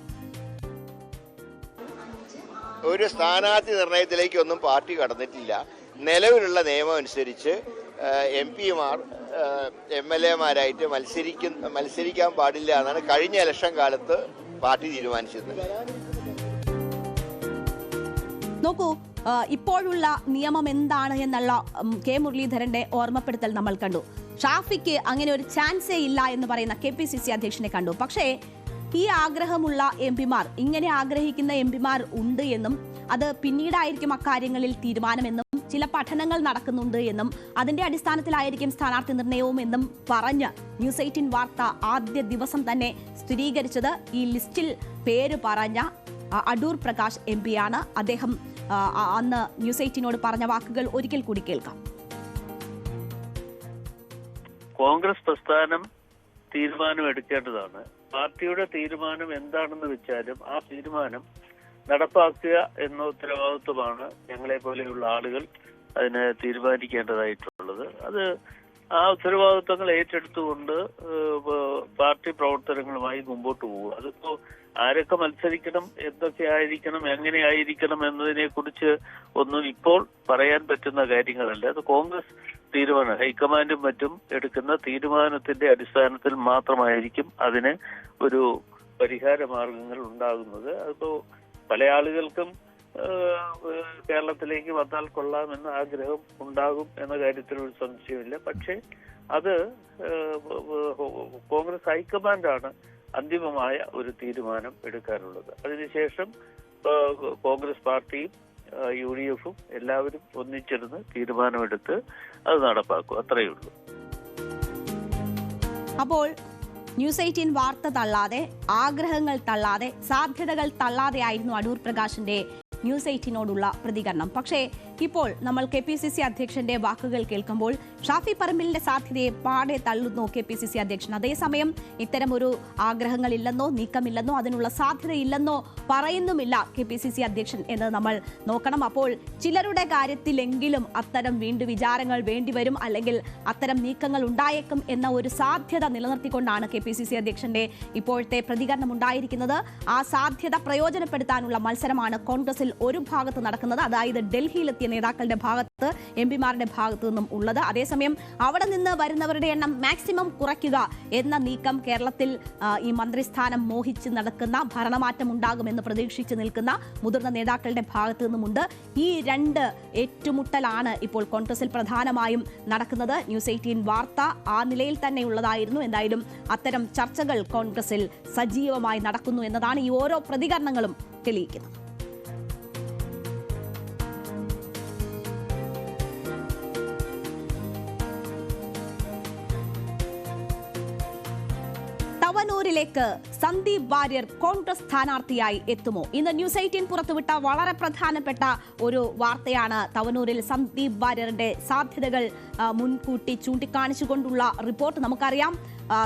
ഒരു സ്ഥാനാർത്ഥി നിർണയത്തിലേക്കൊന്നും പാർട്ടി കടന്നിട്ടില്ല. നിലവിലുള്ള നിയമം അനുസരിച്ച് MP-മാർ MLA-മാരായിട്ട് മത്സരിക്കാൻ പാടില്ല എന്നാണ് കഴിഞ്ഞ ഇലക്ഷൻ കാലത്ത് പാർട്ടി തീരുമാനിച്ചത്. നോക്കൂ, ഇപ്പോഴുള്ള നിയമം എന്താണ് എന്നുള്ള K മുരളീധരന്റെ ഓർമ്മപ്പെടുത്തൽ നമ്മൾ കണ്ടു. ഷാഫിക്ക് അങ്ങനെ ഒരു ചാൻസേ ഇല്ല എന്ന് പറയുന്ന KPCC അധ്യക്ഷനെ കണ്ടു. പക്ഷേ ഈ ആഗ്രഹമുള്ള MP-മാർ, ഇങ്ങനെ ആഗ്രഹിക്കുന്ന MP-മാർ ഉണ്ട് എന്നും അത് പിന്നീടായിരിക്കും അക്കാര്യങ്ങളിൽ തീരുമാനമെന്നും ചില പഠനങ്ങൾ നടക്കുന്നുണ്ട് എന്നും അതിന്റെ അടിസ്ഥാനത്തിലായിരിക്കും സ്ഥാനാർത്ഥി നിർണയവും എന്നും പറഞ്ഞ് ന്യൂസ് 18 വാർത്ത ആദ്യ ദിവസം തന്നെ സ്ഥിരീകരിച്ചത്. ഈ ലിസ്റ്റിൽ പേര് പറഞ്ഞ അടൂർ പ്രകാശ് MP ആണ്. അദ്ദേഹം അന്ന് ന്യൂസ് 18നോട് പറഞ്ഞ വാക്കുകൾ ഒരിക്കൽ കൂടി കേൾക്കാം. കോൺഗ്രസ് പ്രസ്ഥാനം തീരുമാനം എടുക്കേണ്ടതാണ്. പാർട്ടിയുടെ തീരുമാനം എന്താണെന്ന് വെച്ചാലും ആ തീരുമാനം നടപ്പാക്കുക എന്ന ഉത്തരവാദിത്വമാണ് ഞങ്ങളെ പോലെയുള്ള ആളുകൾ അതിനെ തീരുമാനിക്കേണ്ടതായിട്ടുള്ളത്. അത് ആ ഉത്തരവാദിത്വങ്ങൾ ഏറ്റെടുത്തുകൊണ്ട് പാർട്ടി പ്രവർത്തനങ്ങളുമായി മുമ്പോട്ട് പോകുക. അതിപ്പോ ആരൊക്കെ മത്സരിക്കണം, എന്തൊക്കെ ആയിരിക്കണം, എങ്ങനെ ആയിരിക്കണം എന്നതിനെ കുറിച്ച് ഒന്നും ഇപ്പോൾ പറയാൻ പറ്റുന്ന കാര്യങ്ങളല്ല. അത് കോൺഗ്രസ് തീരുമാനം, ഹൈക്കമാൻഡും മറ്റും എടുക്കുന്ന തീരുമാനത്തിന്റെ അടിസ്ഥാനത്തിൽ മാത്രമായിരിക്കും അതിന് ഒരു പരിഹാര മാർഗങ്ങൾ ഉണ്ടാകുന്നത്. അതിപ്പോ പല ആളുകൾക്കും കേരളത്തിലേക്ക് വന്നാൽ കൊള്ളാമെന്ന ആഗ്രഹം ഉണ്ടാകും എന്ന കാര്യത്തിൽ ഒരു സംശയമില്ല. പക്ഷേ അത് കോൺഗ്രസ് ഹൈക്കമാൻഡാണ് അന്തിമമായ ഒരു തീരുമാനം എടുക്കാനുള്ളത്. അതിനുശേഷം കോൺഗ്രസ് പാർട്ടിയും UDF-ഉം എല്ലാവരും ഒന്നിച്ചിരുന്ന് തീരുമാനമെടുത്ത് അത് നടപ്പാക്കും. അത്രയേ ഉള്ളൂ. അപ്പോൾ ന്യൂസ് 18 വാർത്ത തള്ളാതെ, ആഗ്രഹങ്ങൾ തള്ളാതെ, സാധ്യതകൾ തള്ളാതെ ആയിരുന്നു അടൂർ പ്രകാശിന്റെ ന്യൂസ് 18നോടുള്ള പ്രതികരണം. പക്ഷേ ഇപ്പോൾ നമ്മൾ KPCC അധ്യക്ഷന്റെ വാക്കുകൾ കേൾക്കുമ്പോൾ ഷാഫി പറമ്പിലിന്റെ സാധ്യതയെ പാടെ തള്ളുന്നു KPCC അധ്യക്ഷൻ. അതേസമയം ഇത്തരമൊരു ആഗ്രഹങ്ങളില്ലെന്നോ നീക്കമില്ലെന്നോ അതിനുള്ള സാധ്യതയില്ലെന്നോ പറയുന്നുമില്ല KPCC അധ്യക്ഷൻ എന്നത് നമ്മൾ നോക്കണം. അപ്പോൾ ചിലരുടെ കാര്യത്തിലെങ്കിലും അത്തരം വീണ്ടും വിചാരങ്ങൾ വേണ്ടിവരും, അല്ലെങ്കിൽ അത്തരം നീക്കങ്ങൾ ഉണ്ടായേക്കും എന്ന ഒരു സാധ്യത നിലനിർത്തിക്കൊണ്ടാണ് KPCC അധ്യക്ഷന്റെ ഇപ്പോഴത്തെ പ്രതികരണം ഉണ്ടായിരിക്കുന്നത്. ആ സാധ്യത പ്രയോജനപ്പെടുത്താനുള്ള മത്സരമാണ് കോൺഗ്രസിൽ ഒരു ഭാഗത്ത് നടക്കുന്നത്, അതായത് ഡൽഹിയിലെത്തിയ നേതാക്കളുടെ ഭാഗത്ത്, MP-മാരുടെ ഭാഗത്തു നിന്നും ഉള്ളത്. അതേസമയം അവിടെ നിന്ന് വരുന്നവരുടെ എണ്ണം മാക്സിമം കുറയ്ക്കുക എന്ന നീക്കം കേരളത്തിൽ ഈ മന്ത്രിസ്ഥാനം മോഹിച്ച് നടക്കുന്ന, ഭരണമാറ്റം ഉണ്ടാകുമെന്ന് പ്രതീക്ഷിച്ച് നിൽക്കുന്ന മുതിർന്ന നേതാക്കളുടെ ഭാഗത്തു നിന്നുമുണ്ട്. ഈ രണ്ട് ഏറ്റുമുട്ടലാണ് ഇപ്പോൾ കോൺഗ്രസിൽ പ്രധാനമായും നടക്കുന്നത്. ന്യൂസ് 18 വാർത്ത ആ നിലയിൽ തന്നെയുള്ളതായിരുന്നു. എന്തായാലും അത്തരം ചർച്ചകൾ കോൺഗ്രസിൽ സജീവമായി നടക്കുന്നു എന്നതാണ് ഈ ഓരോ പ്രതികരണങ്ങളും തെളിയിക്കുന്നത്. തവനൂരിലേക്ക് സന്ദീപ് വാര്യർ കോൺഗ്രസ് സ്ഥാനാർത്ഥിയായി എത്തുമോ? ഇന്ന് ന്യൂസ് 18 പുറത്തുവിട്ട വളരെ പ്രധാനപ്പെട്ട ഒരു വാർത്തയാണ്. തവനൂരിൽ സന്ദീപ് വാര്യരുടെ സാധ്യതകൾ മുൻകൂട്ടി ചൂണ്ടിക്കാണിച്ചുകൊണ്ടുള്ള റിപ്പോർട്ട്. നമുക്കറിയാം,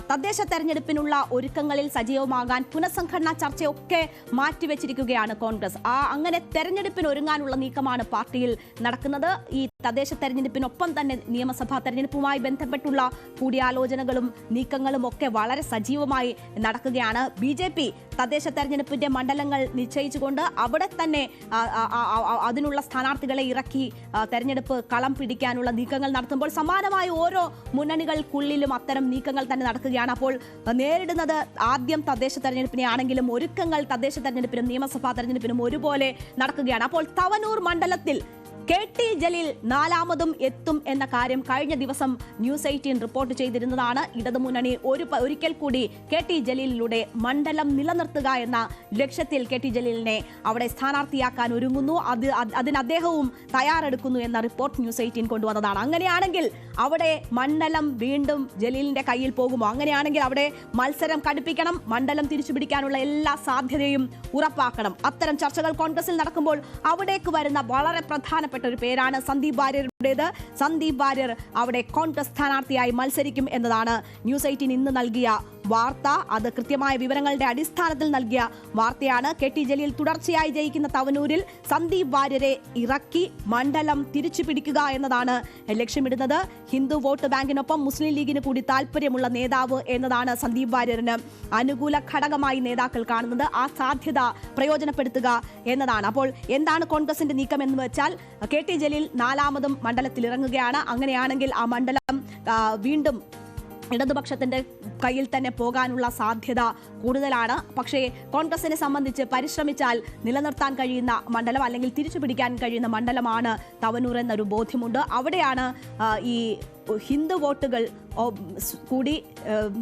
തദ്ദേശ തെരഞ്ഞെടുപ്പിനുള്ള ഒരുക്കങ്ങളിൽ സജീവമാകാൻ പുനഃസംഘടനാ ചർച്ചയൊക്കെ മാറ്റിവെച്ചിരിക്കുകയാണ് കോൺഗ്രസ്. അങ്ങനെ തെരഞ്ഞെടുപ്പിന് ഒരുങ്ങാനുള്ള നീക്കമാണ് പാർട്ടിയിൽ നടക്കുന്നത്. ഈ തദ്ദേശ തെരഞ്ഞെടുപ്പിനൊപ്പം തന്നെ നിയമസഭാ തെരഞ്ഞെടുപ്പുമായി ബന്ധപ്പെട്ടുള്ള കൂടിയാലോചനകളും നീക്കങ്ങളും ഒക്കെ വളരെ സജീവമായി നടക്കുകയാണ്. BJP തദ്ദേശ തെരഞ്ഞെടുപ്പിന്റെ മണ്ഡലങ്ങൾ നിശ്ചയിച്ചുകൊണ്ട് അവിടെ തന്നെ അതിനുള്ള സ്ഥാനാർത്ഥികളെ ഇറക്കി തെരഞ്ഞെടുപ്പ് കളം പിടിക്കാനുള്ള നീക്കങ്ങൾ നടത്തുമ്പോൾ സമാനമായ ഓരോ മുന്നണികൾക്കുള്ളിലും അത്തരം നീക്കങ്ങൾ തന്നെ നടക്കുകയാണ്. അപ്പോൾ നേരിടുന്നത് ആദ്യം തദ്ദേശ തെരഞ്ഞെടുപ്പിനെ ആണെങ്കിലും ഒരുക്കങ്ങൾ തദ്ദേശ തെരഞ്ഞെടുപ്പിനും നിയമസഭാ തെരഞ്ഞെടുപ്പിനും ഒരുപോലെ നടക്കുകയാണ്. അപ്പോൾ തവനൂർ മണ്ഡലത്തിൽ KT ജലീൽ നാലാമതും എത്തും എന്ന കാര്യം കഴിഞ്ഞ ദിവസം ന്യൂസ് 18 റിപ്പോർട്ട് ചെയ്തിരുന്നതാണ്. ഇടതുമുന്നണി ഒരിക്കൽ കൂടി KT ജലീലിലൂടെ മണ്ഡലം നിലനിർത്തുക എന്ന ലക്ഷ്യത്തിൽ KT ജലീലിനെ അവിടെ സ്ഥാനാർത്ഥിയാക്കാൻ ഒരുങ്ങുന്നു. അതിന് അദ്ദേഹവും തയ്യാറെടുക്കുന്നു എന്ന റിപ്പോർട്ട് ന്യൂസ് 18 കൊണ്ടുവന്നതാണ്. അങ്ങനെയാണെങ്കിൽ അവിടെ മണ്ഡലം വീണ്ടും ജലീലിന്റെ കയ്യിൽ പോകുമോ? അങ്ങനെയാണെങ്കിൽ അവിടെ മത്സരം കടുപ്പിക്കണം, മണ്ഡലം തിരിച്ചുപിടിക്കാനുള്ള എല്ലാ സാധ്യതയും ഉറപ്പാക്കണം. അത്തരം ചർച്ചകൾ കോൺഗ്രസിൽ നടക്കുമ്പോൾ അവിടേക്ക് വരുന്ന വളരെ പ്രധാനപ്പെട്ട ഒരു പേരാണ് സന്ദീപ് വാര്യരുടേത്. സന്ദീപ് വാര്യർ അവിടെ കോൺഗ്രസ് സ്ഥാനാർത്ഥിയായി മത്സരിക്കും എന്നതാണ് ന്യൂസ് 18 ഇന്ന് നൽകിയ വാർത്ത. അത് കൃത്യമായ വിവരങ്ങളുടെ അടിസ്ഥാനത്തിൽ നൽകിയ വാർത്തയാണ്. KT ജലീൽ തുടർച്ചയായി ജയിക്കുന്ന തവനൂരിൽ സന്ദീപ് വാര്യരെ ഇറക്കി മണ്ഡലം തിരിച്ചു പിടിക്കുക എന്നതാണ് ലക്ഷ്യമിടുന്നത്. ഹിന്ദു വോട്ട് ബാങ്കിനൊപ്പം മുസ്ലിം ലീഗിന് കൂടി താല്പര്യമുള്ള നേതാവ് എന്നതാണ് സന്ദീപ് വാര്യറിന് അനുകൂല ഘടകമായി നേതാക്കൾ കാണുന്നത്. ആ സാധ്യത പ്രയോജനപ്പെടുത്തുക എന്നതാണ്. അപ്പോൾ എന്താണ് കോൺഗ്രസിന്റെ നീക്കം എന്ന് വെച്ചാൽ, KT ജലീൽ നാലാമതും മണ്ഡലത്തിൽ ഇറങ്ങുകയാണ്. അങ്ങനെയാണെങ്കിൽ ആ മണ്ഡലം വീണ്ടും ഇടതുപക്ഷത്തിന്റെ കയ്യിൽ തന്നെ പോകാനുള്ള സാധ്യത കൂടുതലാണ്. പക്ഷേ കോൺഗ്രസിനെ സംബന്ധിച്ച് പരിശ്രമിച്ചാൽ നിലനിർത്താൻ കഴിയുന്ന മണ്ഡലം, അല്ലെങ്കിൽ തിരിച്ചു പിടിക്കാൻ കഴിയുന്ന മണ്ഡലമാണ് തവനൂർ എന്നൊരു ബോധ്യമുണ്ട്. അവിടെയാണ് ഈ ഹിന്ദു വോട്ടുകൾ കൂടി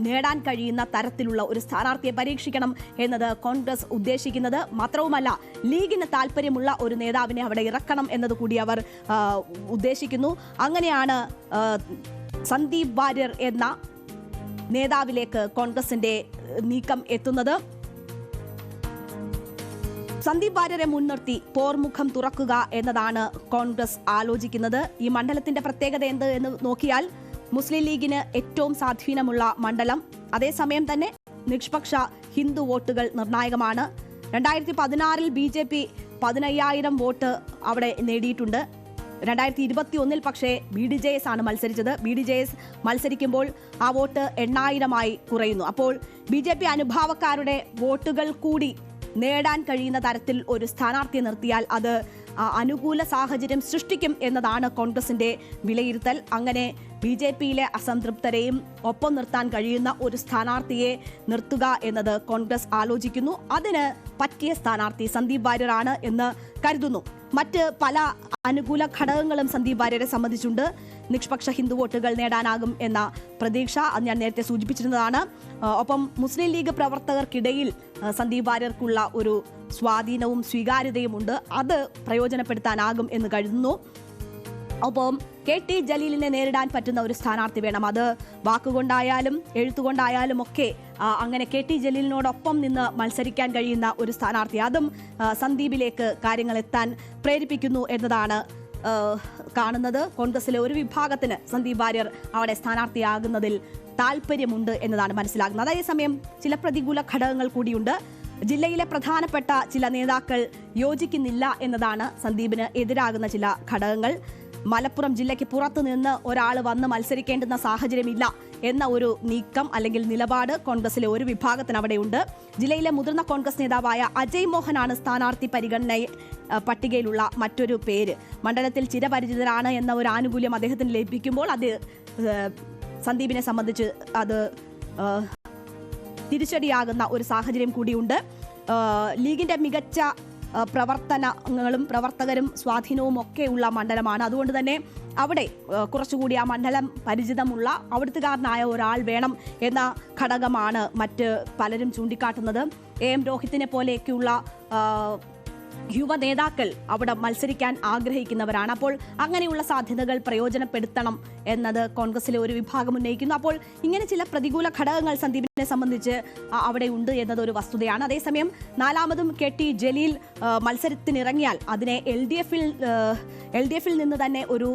നേടാൻ കഴിയുന്ന തരത്തിലുള്ള ഒരു സ്ഥാനാർത്ഥിയെ പരീക്ഷിക്കണം എന്നത് കോൺഗ്രസ് ഉദ്ദേശിക്കുന്നത്. മാത്രവുമല്ല, ലീഗിന് താല്പര്യമുള്ള ഒരു നേതാവിനെ അവിടെ ഇറക്കണം എന്നത് കൂടി അവർ ഉദ്ദേശിക്കുന്നു. അങ്ങനെയാണ് സന്ദീപ് വാര്യർ എന്ന നേതാവിലേക്ക് കോൺഗ്രസിന്റെ നീക്കം എത്തുന്നത്. സന്ദീപ് വാര്യരെ മുൻനിർത്തി പോർമുഖം തുറക്കുക എന്നതാണ് കോൺഗ്രസ് ആലോചിക്കുന്നത്. ഈ മണ്ഡലത്തിന്റെ പ്രത്യേകത എന്ത് എന്ന് നോക്കിയാൽ മുസ്ലിം ലീഗിന് ഏറ്റവും സ്വാധീനമുള്ള മണ്ഡലം, അതേസമയം തന്നെ നിഷ്പക്ഷ ഹിന്ദു വോട്ടുകൾ നിർണായകമാണ്. 2016 BJP 15,000 വോട്ട് അവിടെ നേടിയിട്ടുണ്ട്. 2021 പക്ഷേ BDJS ആണ് മത്സരിച്ചത്. BDJS മത്സരിക്കുമ്പോൾ ആ വോട്ട് 8,000 കുറയുന്നു. അപ്പോൾ BJP അനുഭാവക്കാരുടെ വോട്ടുകൾ കൂടി നേടാൻ കഴിയുന്ന തരത്തിൽ ഒരു സ്ഥാനാർത്ഥിയെ നിർത്തിയാൽ അത് അനുകൂല സാഹചര്യം സൃഷ്ടിക്കും എന്നതാണ് കോൺഗ്രസിന്റെ വിലയിരുത്തൽ. അങ്ങനെ BJPയിലെ അസംതൃപ്തരെയും ഒപ്പം നിർത്താൻ കഴിയുന്ന ഒരു സ്ഥാനാർത്ഥിയെ നിർത്തുക എന്നത് കോൺഗ്രസ് ആലോചിക്കുന്നു. അതിന് പറ്റിയ സ്ഥാനാർത്ഥി സന്ദീപ് വാര്യരാണ് എന്ന് കരുതുന്നു. മറ്റ് പല അനുകൂല ഘടകങ്ങളും സന്ദീപ് വാര്യരെ സംബന്ധിച്ചുണ്ട്. നിഷ്പക്ഷ ഹിന്ദു വോട്ടുകൾ നേടാനാകും എന്ന പ്രതീക്ഷ അത് ഞാൻ നേരത്തെ സൂചിപ്പിച്ചിരുന്നതാണ്. ഒപ്പം മുസ്ലിം ലീഗ് പ്രവർത്തകർക്കിടയിൽ സന്ദീപ് വാര്യർക്കുള്ള ഒരു സ്വാധീനവും സ്വീകാര്യതയും ഉണ്ട്. അത് പ്രയോജനപ്പെടുത്താനാകും എന്ന് കരുതുന്നു. ഒപ്പം KT ജലീലിനെ നേരിടാൻ പറ്റുന്ന ഒരു സ്ഥാനാർത്ഥി വേണം. അത് വാക്കുകൊണ്ടായാലും എഴുത്തുകൊണ്ടായാലും ഒക്കെ അങ്ങനെ KT ജലീലിനോടൊപ്പം നിന്ന് മത്സരിക്കാൻ കഴിയുന്ന ഒരു സ്ഥാനാർത്ഥി, അതും സന്ദീപിലേക്ക് കാര്യങ്ങൾ എത്താൻ പ്രേരിപ്പിക്കുന്നു എന്നതാണ് കാണുന്നത്. കോൺഗ്രസിലെ ഒരു വിഭാഗത്തിന് സന്ദീപ് വാര്യർ അവിടെ സ്ഥാനാർത്ഥിയാകുന്നതിൽ താല്പര്യമുണ്ട് എന്നതാണ് മനസ്സിലാകുന്നത്. അതേസമയം ചില പ്രതികൂല ഘടകങ്ങൾ കൂടിയുണ്ട്. ജില്ലയിലെ പ്രധാനപ്പെട്ട ചില നേതാക്കൾ യോജിക്കുന്നില്ല എന്നതാണ് സന്ദീപിന് എതിരാകുന്ന ചില ഘടകങ്ങൾ. മലപ്പുറം ജില്ലയ്ക്ക് പുറത്തു നിന്ന് ഒരാൾ വന്ന് മത്സരിക്കേണ്ടുന്ന സാഹചര്യമില്ല എന്ന ഒരു നീക്കം അല്ലെങ്കിൽ നിലപാട് കോൺഗ്രസിലെ ഒരു വിഭാഗത്തിന് അവിടെയുണ്ട്. ജില്ലയിലെ മുതിർന്ന കോൺഗ്രസ് നേതാവായ അജയ് മോഹനാണ് സ്ഥാനാർത്ഥി പരിഗണന പട്ടികയിലുള്ള മറ്റൊരു പേര്. മണ്ഡലത്തിൽ ചിരപരിചിതരാണ് എന്ന ഒരു ആനുകൂല്യം അദ്ദേഹത്തിന് ലഭിക്കുമ്പോൾ അത് സന്ദീപിനെ സംബന്ധിച്ച് അത് തിരിച്ചടിയാകുന്ന ഒരു സാഹചര്യം കൂടിയുണ്ട്. ലീഗിന്റെ മികച്ച പ്രവർത്തനങ്ങളും പ്രവർത്തകരും സ്വാധീനവും ഒക്കെയുള്ള മണ്ഡലമാണ്. അതുകൊണ്ട് തന്നെ അവിടെ കുറച്ചുകൂടി ആ മണ്ഡലം പരിചിതമുള്ള അവിടുത്തുകാരനായ ഒരാൾ വേണം എന്ന ഘടകമാണ് മറ്റ് പലരും ചൂണ്ടിക്കാട്ടുന്നത്. AM രോഹിത്തിനെ പോലെയൊക്കെയുള്ള യുവ നേതാക്കൾ അവിടെ മത്സരിക്കാൻ ആഗ്രഹിക്കുന്നവരാണ്. അപ്പോൾ അങ്ങനെയുള്ള സാധ്യതകൾ പ്രയോജനപ്പെടുത്തണം എന്നത് കോൺഗ്രസിലെ ഒരു വിഭാഗം ഉന്നയിക്കുന്നു. അപ്പോൾ ഇങ്ങനെ ചില പ്രതികൂല ഘടകങ്ങൾ സന്ദീപിനെ സംബന്ധിച്ച് അവിടെ ഉണ്ട് എന്നത് ഒരു വസ്തുതയാണ്. അതേസമയം നാലാമതും KT ജലീൽ മത്സരത്തിനിറങ്ങിയാൽ അതിനെ LDF-ൽ നിന്ന് തന്നെ ഒരു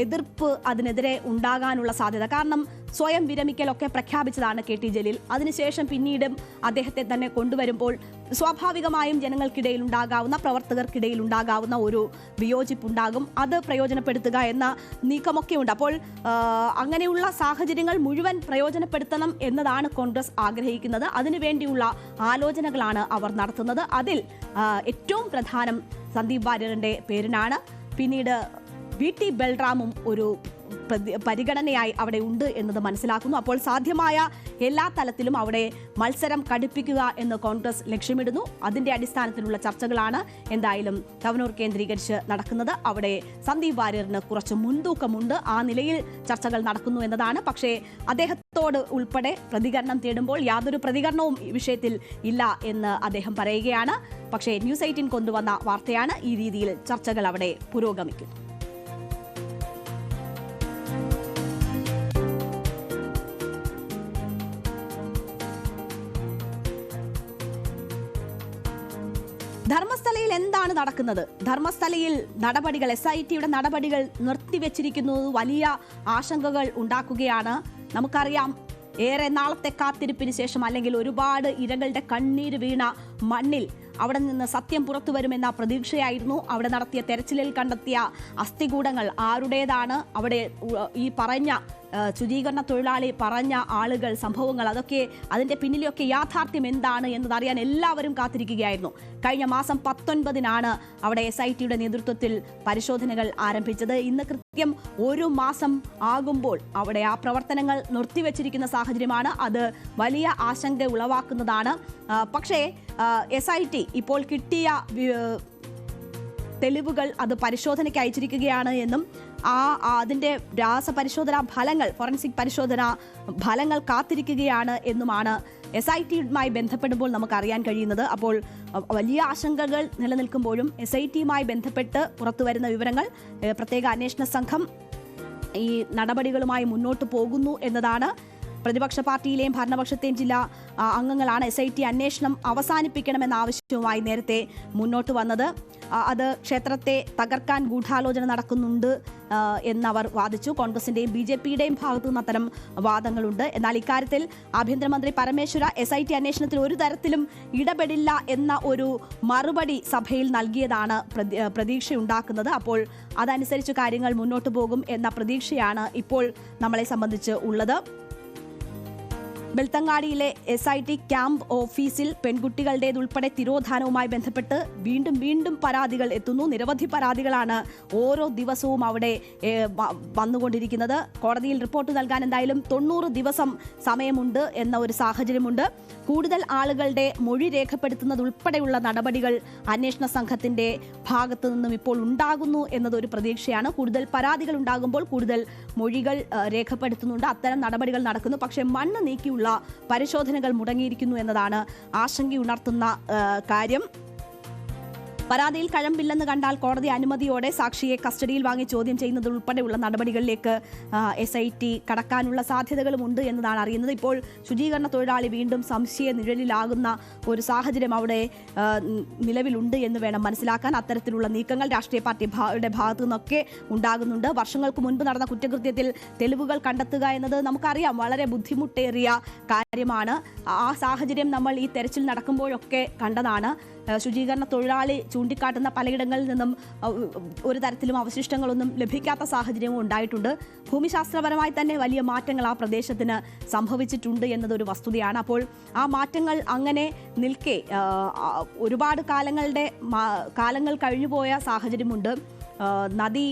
എതിർപ്പ് അതിനെതിരെ ഉണ്ടാകാനുള്ള സാധ്യത. കാരണം സ്വയം വിരമിക്കലൊക്കെ പ്രഖ്യാപിച്ചതാണ് KT ജലീൽ. അതിനുശേഷം പിന്നീടും അദ്ദേഹത്തെ തന്നെ കൊണ്ടുവരുമ്പോൾ സ്വാഭാവികമായും ജനങ്ങൾക്കിടയിൽ ഉണ്ടാകാവുന്ന പ്രവർത്തകർക്കിടയിൽ ഉണ്ടാകാവുന്ന ഒരു വിയോജിപ്പുണ്ടാകും. അത് പ്രയോജനപ്പെടുത്തുക എന്ന നീക്കമൊക്കെ ഉണ്ട്. അപ്പോൾ അങ്ങനെയുള്ള സാഹചര്യങ്ങൾ മുഴുവൻ പ്രയോജനപ്പെടുത്തണം എന്നതാണ് കോൺഗ്രസ് ആഗ്രഹിക്കുന്നത്. അതിനുവേണ്ടിയുള്ള ആലോചനകളാണ് അവർ നടത്തുന്നത്. അതിൽ ഏറ്റവും പ്രധാനം സന്ദീപ് വാര്യറിന്റെ പേരിനാണ്. പിന്നീട് VT ബൽറാമും ഒരു പരിഗണനയായി അവിടെ ഉണ്ട് എന്നത് മനസ്സിലാക്കുന്നു. അപ്പോൾ സാധ്യമായ എല്ലാ തലത്തിലും അവിടെ മത്സരം കടുപ്പിക്കുക എന്ന് കോൺഗ്രസ് ലക്ഷ്യമിടുന്നു. അതിന്റെ അടിസ്ഥാനത്തിലുള്ള ചർച്ചകളാണ് എന്തായാലും തവനൂർ കേന്ദ്രീകരിച്ച് നടക്കുന്നത്. അവിടെ സന്ദീപ് വാര്യറിന് കുറച്ച് മുൻതൂക്കമുണ്ട്. ആ നിലയിൽ ചർച്ചകൾ നടക്കുന്നു എന്നതാണ്. പക്ഷേ അദ്ദേഹത്തോട് ഉൾപ്പെടെ പ്രതികരണം തേടുമ്പോൾ യാതൊരു പ്രതികരണവും ഈ വിഷയത്തിൽ ഇല്ല എന്ന് അദ്ദേഹം പറയുകയാണ്. പക്ഷേ News 18 കൊണ്ടുവന്ന വാർത്തയാണ്. ഈ രീതിയിൽ ചർച്ചകൾ അവിടെ പുരോഗമിക്കുന്നു. ധർമ്മസ്ഥലയിൽ എന്താണ് നടക്കുന്നത്? ധർമ്മസ്ഥലയിൽ നടപടികൾ, SITയുടെ നടപടികൾ നിർത്തിവെച്ചിരിക്കുന്നത് വലിയ ആശങ്കകൾ ഉണ്ടാക്കുകയാണ്. നമുക്കറിയാം, ഏറെ നാളത്തെ കാത്തിരിപ്പിന് ശേഷം അല്ലെങ്കിൽ ഒരുപാട് ഇരകളുടെ കണ്ണീര് വീണ മണ്ണിൽ അവിടെ നിന്ന് സത്യം പുറത്തു വരുമെന്ന പ്രതീക്ഷയായിരുന്നു. അവിടെ നടത്തിയ തെരച്ചിലിൽ കണ്ടെത്തിയ അസ്ഥികൂടങ്ങൾ ആരുടേതാണ്, അവിടെ ഈ പറഞ്ഞ ശുചീകരണ തൊഴിലാളി പറഞ്ഞ ആളുകൾ, സംഭവങ്ങൾ, അതൊക്കെ അതിന്റെ പിന്നിലൊക്കെ യാഥാർത്ഥ്യം എന്താണ് എന്നതറിയാൻ എല്ലാവരും കാത്തിരിക്കുകയായിരുന്നു. കഴിഞ്ഞ മാസം 19-നാണ് അവിടെ SITയുടെ നേതൃത്വത്തിൽ പരിശോധനകൾ ആരംഭിച്ചത്. ഇന്ന് കൃത്യം ഒരു മാസം ആകുമ്പോൾ അവിടെ ആ പ്രവർത്തനങ്ങൾ നിർത്തിവെച്ചിരിക്കുന്ന സാഹചര്യമാണ്. അത് വലിയ ആശങ്ക ഉളവാക്കുന്നതാണ്. പക്ഷേ SIT ഇപ്പോൾ കിട്ടിയ തെളിവുകൾ അത് പരിശോധനയ്ക്ക് അയച്ചിരിക്കുകയാണ് എന്നും അതിന്റെ രാസപരിശോധനാ ഫലങ്ങൾ, ഫോറൻസിക് പരിശോധനാ ഫലങ്ങൾ കാത്തിരിക്കുകയാണ് എന്നുമാണ് SITയുമായി ബന്ധപ്പെടുമ്പോൾ നമുക്കറിയാൻ കഴിയുന്നത്. അപ്പോൾ വലിയ ആശങ്കകൾ നിലനിൽക്കുമ്പോഴും SITയുമായി ബന്ധപ്പെട്ട് പുറത്തുവരുന്ന വിവരങ്ങൾ, പ്രത്യേക അന്വേഷണ സംഘം ഈ നടപടികളുമായി മുന്നോട്ട് പോകുന്നു എന്നതാണ്. പ്രതിപക്ഷ പാർട്ടിയിലെയും ഭരണപക്ഷത്തെയും ജില്ലാ അംഗങ്ങളാണ് SIT അന്വേഷണം അവസാനിപ്പിക്കണമെന്ന ആവശ്യവുമായി നേരത്തെ മുന്നോട്ട് വന്നത്. അത് ക്ഷേത്രത്തെ തകർക്കാൻ ഗൂഢാലോചന നടക്കുന്നുണ്ട് എന്നവർ വാദിച്ചു. കോൺഗ്രസിന്റെയും BJPയുടെയും ഭാഗത്തു നിന്ന് അത്തരം വാദങ്ങളുണ്ട്. എന്നാൽ ഇക്കാര്യത്തിൽ ആഭ്യന്തരമന്ത്രി പരമേശ്വര SIT അന്വേഷണത്തിൽ ഒരു തരത്തിലും ഇടപെടില്ല എന്ന ഒരു മറുപടി സഭയിൽ നൽകിയതാണ് പ്രതീക്ഷയുണ്ടാക്കുന്നത്. അപ്പോൾ അതനുസരിച്ച് കാര്യങ്ങൾ മുന്നോട്ട് പോകും എന്ന പ്രതീക്ഷയാണ് ഇപ്പോൾ നമ്മളെ സംബന്ധിച്ച് ഉള്ളത്. ബെൽത്തങ്ങാടിയിലെ SIT ക്യാമ്പ് ഓഫീസിൽ പെൺകുട്ടികളുടേതുൾപ്പെടെ തിരോധാനവുമായി ബന്ധപ്പെട്ട് വീണ്ടും പരാതികൾ എത്തുന്നു. നിരവധി പരാതികളാണ് ഓരോ ദിവസവും അവിടെ വന്നുകൊണ്ടിരിക്കുന്നത്. കോടതിയിൽ റിപ്പോർട്ട് നൽകാൻ എന്തായാലും 90 ദിവസം സമയമുണ്ട് എന്ന ഒരു സാഹചര്യമുണ്ട്. കൂടുതൽ ആളുകളുടെ മൊഴി രേഖപ്പെടുത്തുന്നതുൾപ്പെടെയുള്ള നടപടികൾ അന്വേഷണ സംഘത്തിന്റെ ഭാഗത്തു നിന്നും ഇപ്പോൾ ഉണ്ടാകുന്നു എന്നതൊരു പ്രതീക്ഷയാണ്. കൂടുതൽ പരാതികൾ ഉണ്ടാകുമ്പോൾ കൂടുതൽ മൊഴികൾ രേഖപ്പെടുത്തുന്നുണ്ട്. അത്തരം നടപടികൾ നടക്കുന്നു. പക്ഷേ മണ്ണ് നീക്കിയുള്ള പരിശോധനകൾ മുടങ്ങിയിരിക്കുന്നു എന്നതാണ് ആശങ്കയുണർത്തുന്ന കാര്യം. പരാതിയിൽ കഴമ്പില്ലെന്ന് കണ്ടാൽ കോടതി അനുമതിയോടെ സാക്ഷിയെ കസ്റ്റഡിയിൽ വാങ്ങി ചോദ്യം ചെയ്യുന്നത് ഉൾപ്പെടെയുള്ള നടപടികളിലേക്ക് SIT കടക്കാനുള്ള സാധ്യതകളുമുണ്ട് എന്നതാണ് അറിയുന്നത്. ഇപ്പോൾ ശുചീകരണ തൊഴിലാളി വീണ്ടും സംശയ നിഴലിലാകുന്ന ഒരു സാഹചര്യം അവിടെ നിലവിലുണ്ട് എന്ന് വേണം മനസ്സിലാക്കാൻ. അത്തരത്തിലുള്ള നീക്കങ്ങൾ രാഷ്ട്രീയ പാർട്ടിയുടെ ഭാഗത്തു നിന്നൊക്കെ ഉണ്ടാകുന്നുണ്ട്. വർഷങ്ങൾക്ക് മുൻപ് നടന്ന കുറ്റകൃത്യത്തിൽ തെളിവുകൾ കണ്ടെത്തുക എന്നത് നമുക്കറിയാം വളരെ ബുദ്ധിമുട്ടേറിയ കാര്യമാണ്. ആ സാഹചര്യം നമ്മൾ ഈ തെരച്ചിൽ നടക്കുമ്പോഴൊക്കെ കണ്ടതാണ്. ശുചീകരണ തൊഴിലാളി ചൂണ്ടിക്കാട്ടുന്ന പലയിടങ്ങളിൽ നിന്നും ഒരു തരത്തിലും അവശിഷ്ടങ്ങളൊന്നും ലഭിക്കാത്ത സാഹചര്യവും ഉണ്ടായിട്ടുണ്ട്. ഭൂമിശാസ്ത്രപരമായി തന്നെ വലിയ മാറ്റങ്ങൾ ആ പ്രദേശത്തിന് സംഭവിച്ചിട്ടുണ്ട് എന്നതൊരു വസ്തുതയാണ്. അപ്പോൾ ആ മാറ്റങ്ങൾ അങ്ങനെ നിൽക്കെ ഒരുപാട് കാലങ്ങൾ കഴിഞ്ഞുപോയ സാഹചര്യമുണ്ട്. നദി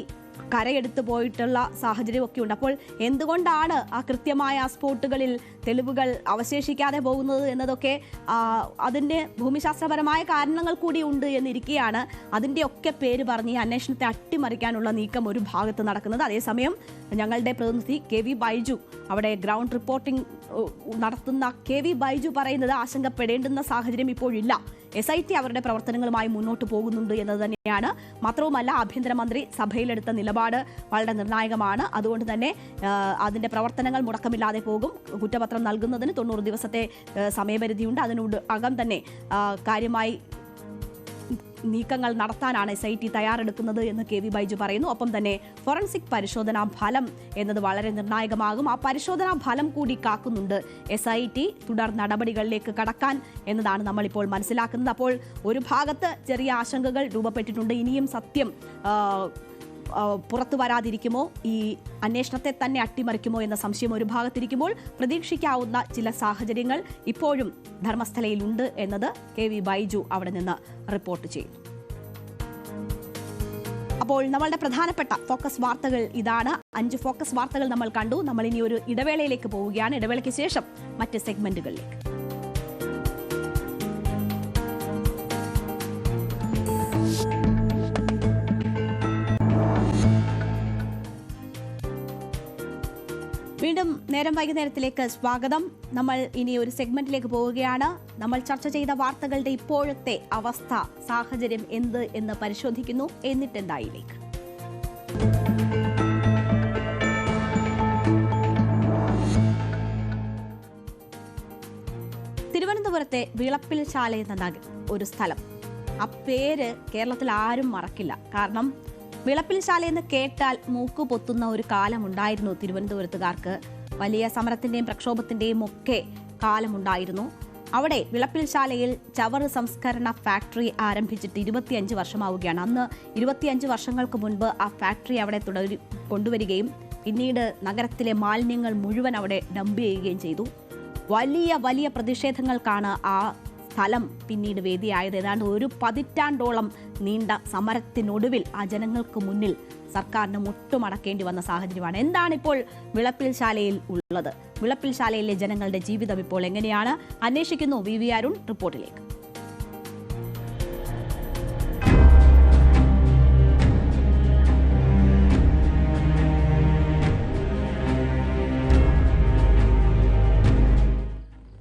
കരയെടുത്ത് പോയിട്ടുള്ള സാഹചര്യമൊക്കെ ഉണ്ട്. അപ്പോൾ എന്തുകൊണ്ടാണ് ആ കൃത്യമായ ആ സ്പോട്ടുകളിൽ തെളിവുകൾ അവശേഷിക്കാതെ പോകുന്നത് എന്നതൊക്കെ അതിൻ്റെ ഭൂമിശാസ്ത്രപരമായ കാരണങ്ങൾ കൂടി ഉണ്ട് എന്നിരിക്കുകയാണ്. അതിൻ്റെയൊക്കെ പേര് പറഞ്ഞ് ഈ അന്വേഷണത്തെ അട്ടിമറിക്കാനുള്ള നീക്കം ഒരു ഭാഗത്ത് നടക്കുന്നത്. അതേസമയം ഞങ്ങളുടെ പ്രതിനിധി KV ബൈജു അവിടെ ഗ്രൗണ്ട് റിപ്പോർട്ടിംഗ് നടത്തുന്ന KV ബൈജു പറയുന്നത് ആശങ്കപ്പെടേണ്ടുന്ന സാഹചര്യം ഇപ്പോഴില്ല. SIT അവരുടെ പ്രവർത്തനങ്ങളുമായി മുന്നോട്ട് പോകുന്നുണ്ട് എന്നത് തന്നെയാണ്. മാത്രവുമല്ല ആഭ്യന്തരമന്ത്രി സഭയിലെടുത്ത നിലപാട് വളരെ നിർണായകമാണ്. അതുകൊണ്ട് തന്നെ അതിന്റെ പ്രവർത്തനങ്ങൾ മുടക്കമില്ലാതെ പോകും. കുറ്റപത്രം നൽകുന്നതിന് 90 ദിവസത്തെ സമയപരിധിയുണ്ട്. അതിനോടകം തന്നെ കാര്യമായി നീക്കങ്ങൾ നടത്താനാണ് SIT തയ്യാറെടുക്കുന്നത് എന്ന് KV ബൈജു പറയുന്നു. ഒപ്പം തന്നെ ഫോറൻസിക് പരിശോധനാ ഫലം എന്നത് വളരെ നിർണായകമാകും. ആ പരിശോധനാ ഫലം കൂടി കാക്കുന്നുണ്ട് SIT തുടർ നടപടികളിലേക്ക് കടക്കാൻ എന്നതാണ് നമ്മളിപ്പോൾ മനസ്സിലാക്കുന്നത്. അപ്പോൾ ഒരു ഭാഗത്ത് ചെറിയ ആശങ്കകൾ രൂപപ്പെട്ടിട്ടുണ്ട്. ഇനിയും സത്യം പുറത്തു വരാതിരിക്കുമോ, ഈ അന്വേഷണത്തെ തന്നെ അട്ടിമറിക്കുമോ എന്ന സംശയം ഒരു ഭാഗത്തിരിക്കുമ്പോൾ പ്രതീക്ഷിക്കാവുന്ന ചില സാഹചര്യങ്ങൾ ഇപ്പോഴും ധർമ്മസ്ഥലയിലുണ്ട് എന്നത് KV ബൈജു അവിടെ നിന്ന് റിപ്പോർട്ട് ചെയ്യുന്നു. അപ്പോൾ നമ്മളുടെ പ്രധാനപ്പെട്ട ഫോക്കസ് വാർത്തകൾ ഇതാണ്. 5 ഫോക്കസ് വാർത്തകൾ നമ്മൾ കണ്ടു. നമ്മൾ ഇനി ഒരു ഇടവേളയിലേക്ക് പോവുകയാണ്. ഇടവേളയ്ക്ക് ശേഷം മറ്റ് സെഗ്മെന്റുകളിലേക്ക്. വീണ്ടും നേരം വൈകുന്നേരത്തിലേക്ക് സ്വാഗതം. നമ്മൾ ഇനി ഒരു സെഗ്മെന്റിലേക്ക് പോവുകയാണ്. നമ്മൾ ചർച്ച ചെയ്ത വാർത്തകളുടെ ഇപ്പോഴത്തെ അവസ്ഥ, സാഹചര്യം എന്ത് എന്ന് പരിശോധിക്കുന്നു. എന്നിട്ടെന്തായിലേക്ക് തിരുവനന്തപുരത്തെ വിളപ്പിൽ ശാല എന്ന ഒരു സ്ഥലം, ആ പേര് കേരളത്തിൽ ആരും മറക്കില്ല. കാരണം വിളപ്പിൽ ശാല എന്ന് കേട്ടാൽ മൂക്ക് പൊത്തുന്ന ഒരു കാലമുണ്ടായിരുന്നു തിരുവനന്തപുരത്തുകാർക്ക്. വലിയ സമരത്തിന്റെയും പ്രക്ഷോഭത്തിന്റെയും ഒക്കെ കാലമുണ്ടായിരുന്നു. അവിടെ വിളപ്പിൽ ശാലയിൽ ചവറ് സംസ്കരണ ഫാക്ടറി ആരംഭിച്ചിട്ട് 25 വർഷമാവുകയാണ്. അന്ന് 25 വർഷങ്ങൾക്ക് മുൻപ് ആ ഫാക്ടറി അവിടെ കൊണ്ടുവരികയും പിന്നീട് നഗരത്തിലെ മാലിന്യങ്ങൾ മുഴുവൻ അവിടെ ഡംപ് ചെയ്യുകയും ചെയ്തു. വലിയ പ്രതിഷേധങ്ങൾക്കാണ് ആ സ്ഥലം പിന്നീട് വേദിയായത്. ഏതാണ്ട് ഒരു പതിറ്റാണ്ടോളം നീണ്ട സമരത്തിനൊടുവിൽ ആ ജനങ്ങൾക്ക് മുന്നിൽ സർക്കാരിന് മുട്ടുമടക്കേണ്ടി വന്ന സാഹചര്യമാണ്. എന്താണിപ്പോൾ വിളപ്പിൽ ശാലയിൽ ഉള്ളത്? വിളപ്പിൽ ശാലയിലെ ജനങ്ങളുടെ ജീവിതം ഇപ്പോൾ എങ്ങനെയാണ്? അന്വേഷിക്കുന്നു VV അരുൺ റിപ്പോർട്ടിലേക്ക്.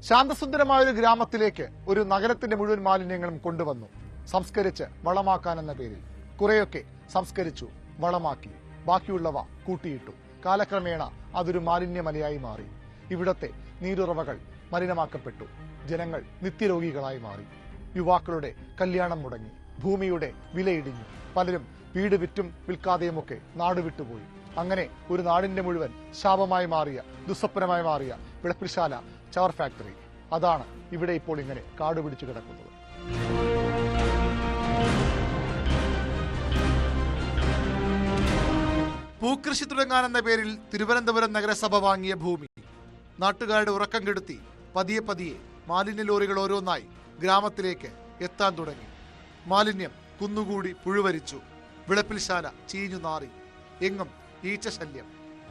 ശാന്തസുന്ദരമായൊരു ഗ്രാമത്തിലേക്ക് ഒരു നഗരത്തിന്റെ മുഴുവൻ മാലിന്യങ്ങളും കൊണ്ടുവന്നു സംസ്കരിച്ച് വളമാക്കാനെന്ന പേരിൽ. കുറെയൊക്കെ സംസ്കരിച്ചു, വളമാക്കി, ബാക്കിയുള്ളവ കൂട്ടിയിട്ടു. കാലക്രമേണ അതൊരു മാലിന്യമലയായി മാറി. ഇവിടത്തെ നീരുറവകൾ മലിനമാക്കപ്പെട്ടു. ജനങ്ങൾ നിത്യരോഗികളായി മാറി. യുവാക്കളുടെ കല്യാണം മുടങ്ങി. ഭൂമിയുടെ വിലയിടിഞ്ഞു. പലരും വീട് വിറ്റും വിൽക്കാതെയുമൊക്കെ നാട് വിട്ടുപോയി. അങ്ങനെ ഒരു നാടിന്റെ മുഴുവൻ ശാപമായി മാറിയ, ദുസ്വപ്നമായി മാറിയ വിളപ്പിൽശാല ചവർ ഫാക്ടറി. അതാണ് ഇവിടെ ഇപ്പോൾ ഇങ്ങനെ കാടുപിടിച്ചു കിടക്കുന്നത്. പൂക്കൃഷി തുടങ്ങാനെന്ന പേരിൽ തിരുവനന്തപുരം നഗരസഭ വാങ്ങിയ ഭൂമി നാട്ടുകാരുടെ ഉറക്കം കെടുത്തി പതിയെ പതിയെ മാലിന്യ ലോറികൾ ഓരോന്നായി ഗ്രാമത്തിലേക്ക് എത്താൻ തുടങ്ങി. മാലിന്യം കുന്നുകൂടി പുഴുവരിച്ചു. വിളപ്പിൽശാല ചീഞ്ഞു നാറി. എങ്ങും ഈച്ചശല്യം.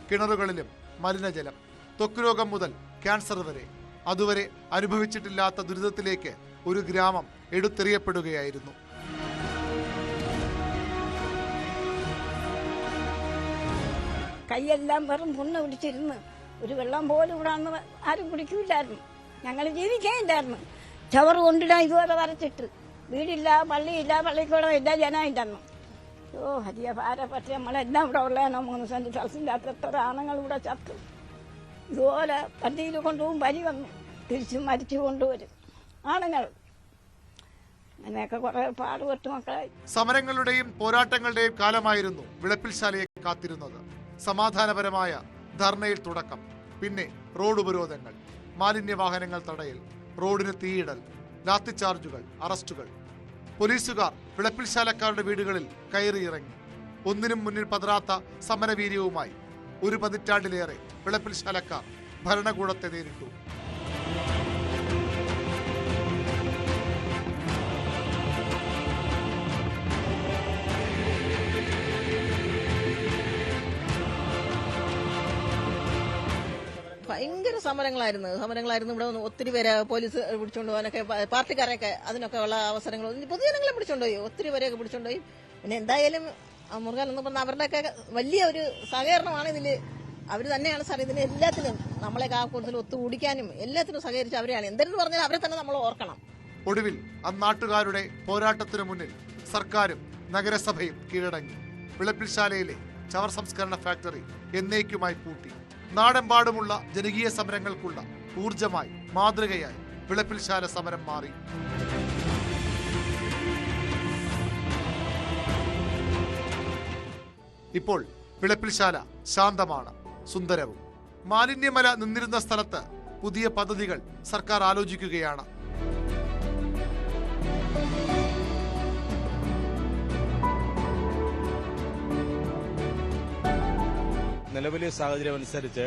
കിണറുകളിലും മലിനജലം. ത്വക്ക് രോഗം മുതൽ ക്യാൻസർ വരെ. അതുവരെ അനുഭവിച്ചിട്ടില്ലാത്ത ദുരിതത്തിലേക്ക് ഒരു ഗ്രാമം എടുത്തെറിയപ്പെടുകയായിരുന്നു. കൈയെല്ലാം വെറും പുണ്ണ് പിടിച്ചിരുന്ന് ഒരു വെള്ളം പോലും ഇവിടെ അന്ന് ആരും കുടിക്കില്ലായിരുന്നു. ഞങ്ങൾ ജീവിക്കാനില്ലായിരുന്നു. ചവറ് കൊണ്ടിടാൻ ഇതുപോലെ വരച്ചിട്ട് വീടില്ല, പള്ളിയില്ല, പള്ളിക്കൂടം ഇല്ല, ജനമില്ലെന്നു. ഹരിയ ഭാരപ്പെട്ട നമ്മളെല്ലാം ഇവിടെ ഉള്ളതാണ്. 3 സെന്റ് സ്ഥലത്തില്ലാത്ത എത്ര ആണുങ്ങൾ ഇവിടെ ചത്തു. ഇതുപോലെ പള്ളിയിൽ കൊണ്ടുപോകും, വരി വന്നു തിരിച്ചും മരിച്ചു കൊണ്ടുവരും ആണുങ്ങൾ. അങ്ങനെയൊക്കെ കുറെ പാടുപെട്ടു മക്കളായി. സമരങ്ങളുടെയും പോരാട്ടങ്ങളുടെയും കാലമായിരുന്നു വിളപ്പിൽശാലയെ കാത്തിരുന്നത്. സമാധാനപരമായ ധർണയിൽ തുടക്കം. പിന്നെ റോഡ് ഉപരോധങ്ങൾ, മാലിന്യ വാഹനങ്ങൾ തടയൽ, റോഡിന് തീയിടൽ, ലാത്തിചാർജുകൾ, അറസ്റ്റുകൾ. പോലീസുകാർ വിളപ്പിൽശാലക്കാരുടെ വീടുകളിൽ കയറിയിറങ്ങി. ഒന്നിനും മുന്നിൽ പതറാത്ത സമരവീര്യവുമായി 1 പതിറ്റാണ്ടിലേറെ വിളപ്പിൽശാലക്കാർ ഭരണകൂടത്തെ നേരിട്ടു. ഭയങ്കര സമരങ്ങളായിരുന്നു. ഇവിടെ ഒത്തിരി പേരെ പോലീസ് പിടിച്ചോണ്ട് പോകാനൊക്കെ, പാർട്ടിക്കാരെയൊക്കെ അതിനൊക്കെ ഉള്ള അവസരങ്ങൾ പൊതുജനങ്ങളെ പിടിച്ചോണ്ടുപോയി. ഒത്തിരി പേരെയൊക്കെ പിടിച്ചോണ്ടുപോയി. പിന്നെ എന്തായാലും മുറുകാൻ എന്ന് പറഞ്ഞാൽ അവരുടെയൊക്കെ വലിയ ഒരു സഹകരണമാണ് ഇതില്. അവർ തന്നെയാണ് സാർ ഇതിന് എല്ലാത്തിനും നമ്മളെ കൂടുതൽ ഒത്തുകൂടിക്കാനും എല്ലാത്തിനും സഹകരിച്ച് അവരെയാണ്. എന്തെന്ന് പറഞ്ഞാൽ അവരെ തന്നെ നമ്മൾ ഓർക്കണം. ഒടുവിൽ അന്നാട്ടുകാരുടെ പോരാട്ടത്തിനു മുന്നിൽ സർക്കാരും നഗരസഭയും കീഴടങ്ങി. വിളപ്പിൽശാലയിലെ ചവർ സംസ്കരണ ഫാക്ടറി എന്നേക്കുമായി പൂട്ടി. നാടെമ്പാടുമുള്ള ജനകീയ സമരങ്ങൾക്കുള്ള ഊർജമായി, മാതൃകയായി വിളപ്പിൽശാല സമരം മാറി. ഇപ്പോൾ വിളപ്പിൽശാല ശാന്തമാണ്, സുന്ദരവും. മാലിന്യമല നിന്നിരുന്ന സ്ഥലത്ത് പുതിയ പദ്ധതികൾ സർക്കാർ ആലോചിക്കുകയാണ്. നിലവിലെ സാഹചര്യം അനുസരിച്ച്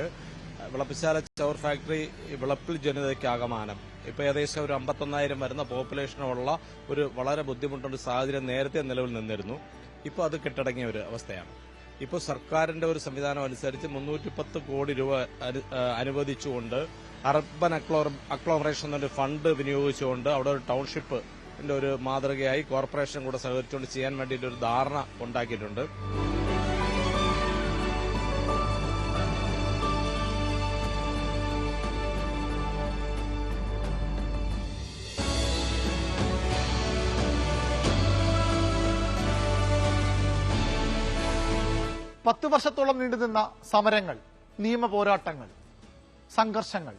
വിളപ്പിൽശാല ചവർ ഫാക്ടറി വിളപ്പിൽ ജനതയ്ക്കാകമാനം ഇപ്പൊ ഏകദേശം ഒരു 51,000 വരുന്ന പോപ്പുലേഷനുള്ള ഒരു വളരെ ബുദ്ധിമുട്ടുള്ള സാഹചര്യം നേരത്തെ നിലവിൽ നിന്നിരുന്നു. ഇപ്പോൾ അത് കെട്ടടങ്ങിയ ഒരു അവസ്ഥയാണ്. ഇപ്പോൾ സർക്കാരിന്റെ ഒരു സംവിധാനം അനുസരിച്ച് 310 കോടി രൂപ അനുവദിച്ചുകൊണ്ട് അർബൻ അക്ലോമറേഷൻ എന്നൊരു ഫണ്ട് വിനിയോഗിച്ചുകൊണ്ട് അവിടെ ഒരു ടൗൺഷിപ്പ് ഒരു മാതൃകയായി കോർപ്പറേഷൻ കൂടെ സഹകരിച്ചുകൊണ്ട് ചെയ്യാൻ വേണ്ടിയിട്ട് ഒരു ധാരണ ഉണ്ടാക്കിയിട്ടുണ്ട്. പത്ത് വർഷത്തോളം നീണ്ടുനിന്ന സമരങ്ങൾ, നിയമ പോരാട്ടങ്ങൾ, സംഘർഷങ്ങൾ.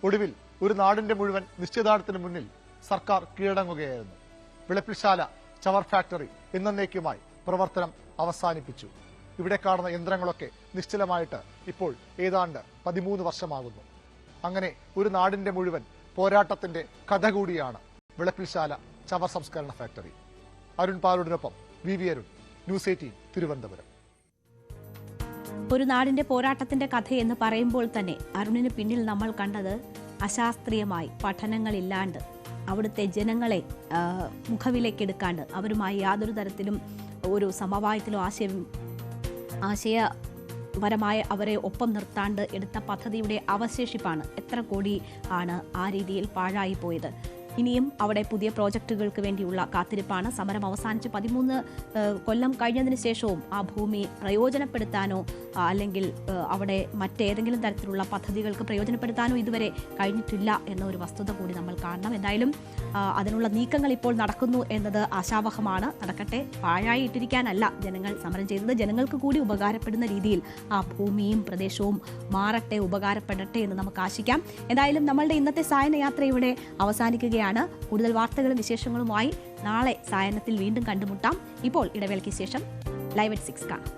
ഒടുവിൽ ഒരു നാടിന്റെ മുഴുവൻ നിശ്ചയദാർഢ്യത്തിന് മുന്നിൽ സർക്കാർ കീഴടങ്ങുകയായിരുന്നു. വിളപ്പിൽശാല ചവർ ഫാക്ടറി എന്നേക്കുമായി പ്രവർത്തനം അവസാനിപ്പിച്ചു. ഇവിടെ കാണുന്ന യന്ത്രങ്ങളൊക്കെ നിശ്ചലമായിട്ട് ഇപ്പോൾ ഏതാണ്ട് 13 വർഷമാകുന്നു. അങ്ങനെ ഒരു നാടിന്റെ മുഴുവൻ പോരാട്ടത്തിന്റെ കഥ കൂടിയാണ് വിളപ്പിൽശാല ചവർ സംസ്കരണ ഫാക്ടറി. അരുൺ പാലോടിനൊപ്പം വി അരുൺ, ന്യൂസ് 18 തിരുവനന്തപുരം. ഒരു നാടിന്റെ പോരാട്ടത്തിന്റെ കഥയെന്ന് പറയുമ്പോൾ തന്നെ അരുണിന് പിന്നിൽ നമ്മൾ കണ്ടത് അശാസ്ത്രീയമായി പഠനങ്ങളില്ലാണ്ട്, അവിടുത്തെ ജനങ്ങളെ മുഖവിലേക്കെടുക്കാണ്ട്, അവരുമായി യാതൊരു തരത്തിലും ഒരു സമവായത്തിലോ ആശയപരമായ അവരെ ഒപ്പം നിർത്താണ്ട് എടുത്ത പദ്ധതിയുടെ അവശേഷിപ്പാണ്. എത്ര കോടി ആണ് ആ രീതിയിൽ പാഴായി പോയത്. ഇനിയും അവിടെ പുതിയ പ്രോജക്റ്റുകൾക്ക് വേണ്ടിയുള്ള കാത്തിരിപ്പാണ്. സമരം അവസാനിച്ച് 13 കൊല്ലം കഴിഞ്ഞതിന് ശേഷവും ആ ഭൂമി പ്രയോജനപ്പെടുത്താനോ അല്ലെങ്കിൽ അവിടെ മറ്റേതെങ്കിലും തരത്തിലുള്ള പദ്ധതികൾക്ക് പ്രയോജനപ്പെടുത്താനോ ഇതുവരെ കഴിഞ്ഞിട്ടില്ല എന്ന ഒരു വസ്തുത കൂടി നമ്മൾ കാണണം. എന്തായാലും അതിനുള്ള നീക്കങ്ങൾ ഇപ്പോൾ നടക്കുന്നു എന്നത് ആശാവഹമാണ്. നടക്കട്ടെ. പാഴായി ഇട്ടിരിക്കാനല്ല ജനങ്ങൾ സമരം ചെയ്തത്. ജനങ്ങൾക്ക് കൂടി ഉപകാരപ്പെടുന്ന രീതിയിൽ ആ ഭൂമിയും പ്രദേശവും മാറട്ടെ, ഉപകാരപ്പെടട്ടെ എന്ന് നമുക്ക് ആശിക്കാം. എന്തായാലും നമ്മളുടെ ഇന്നത്തെ സായന യാത്ര ഇവിടെ അവസാനിക്കുകയാണ്. കൂടുതൽ വാർത്തകളും വിശേഷങ്ങളുമായി നാളെ സായനത്തിൽ വീണ്ടും കണ്ടുമുട്ടാം. ഇപ്പോൾ ഇടവേളയ്ക്ക് ശേഷം ലൈവ് അറ്റ് 6 കാണാം.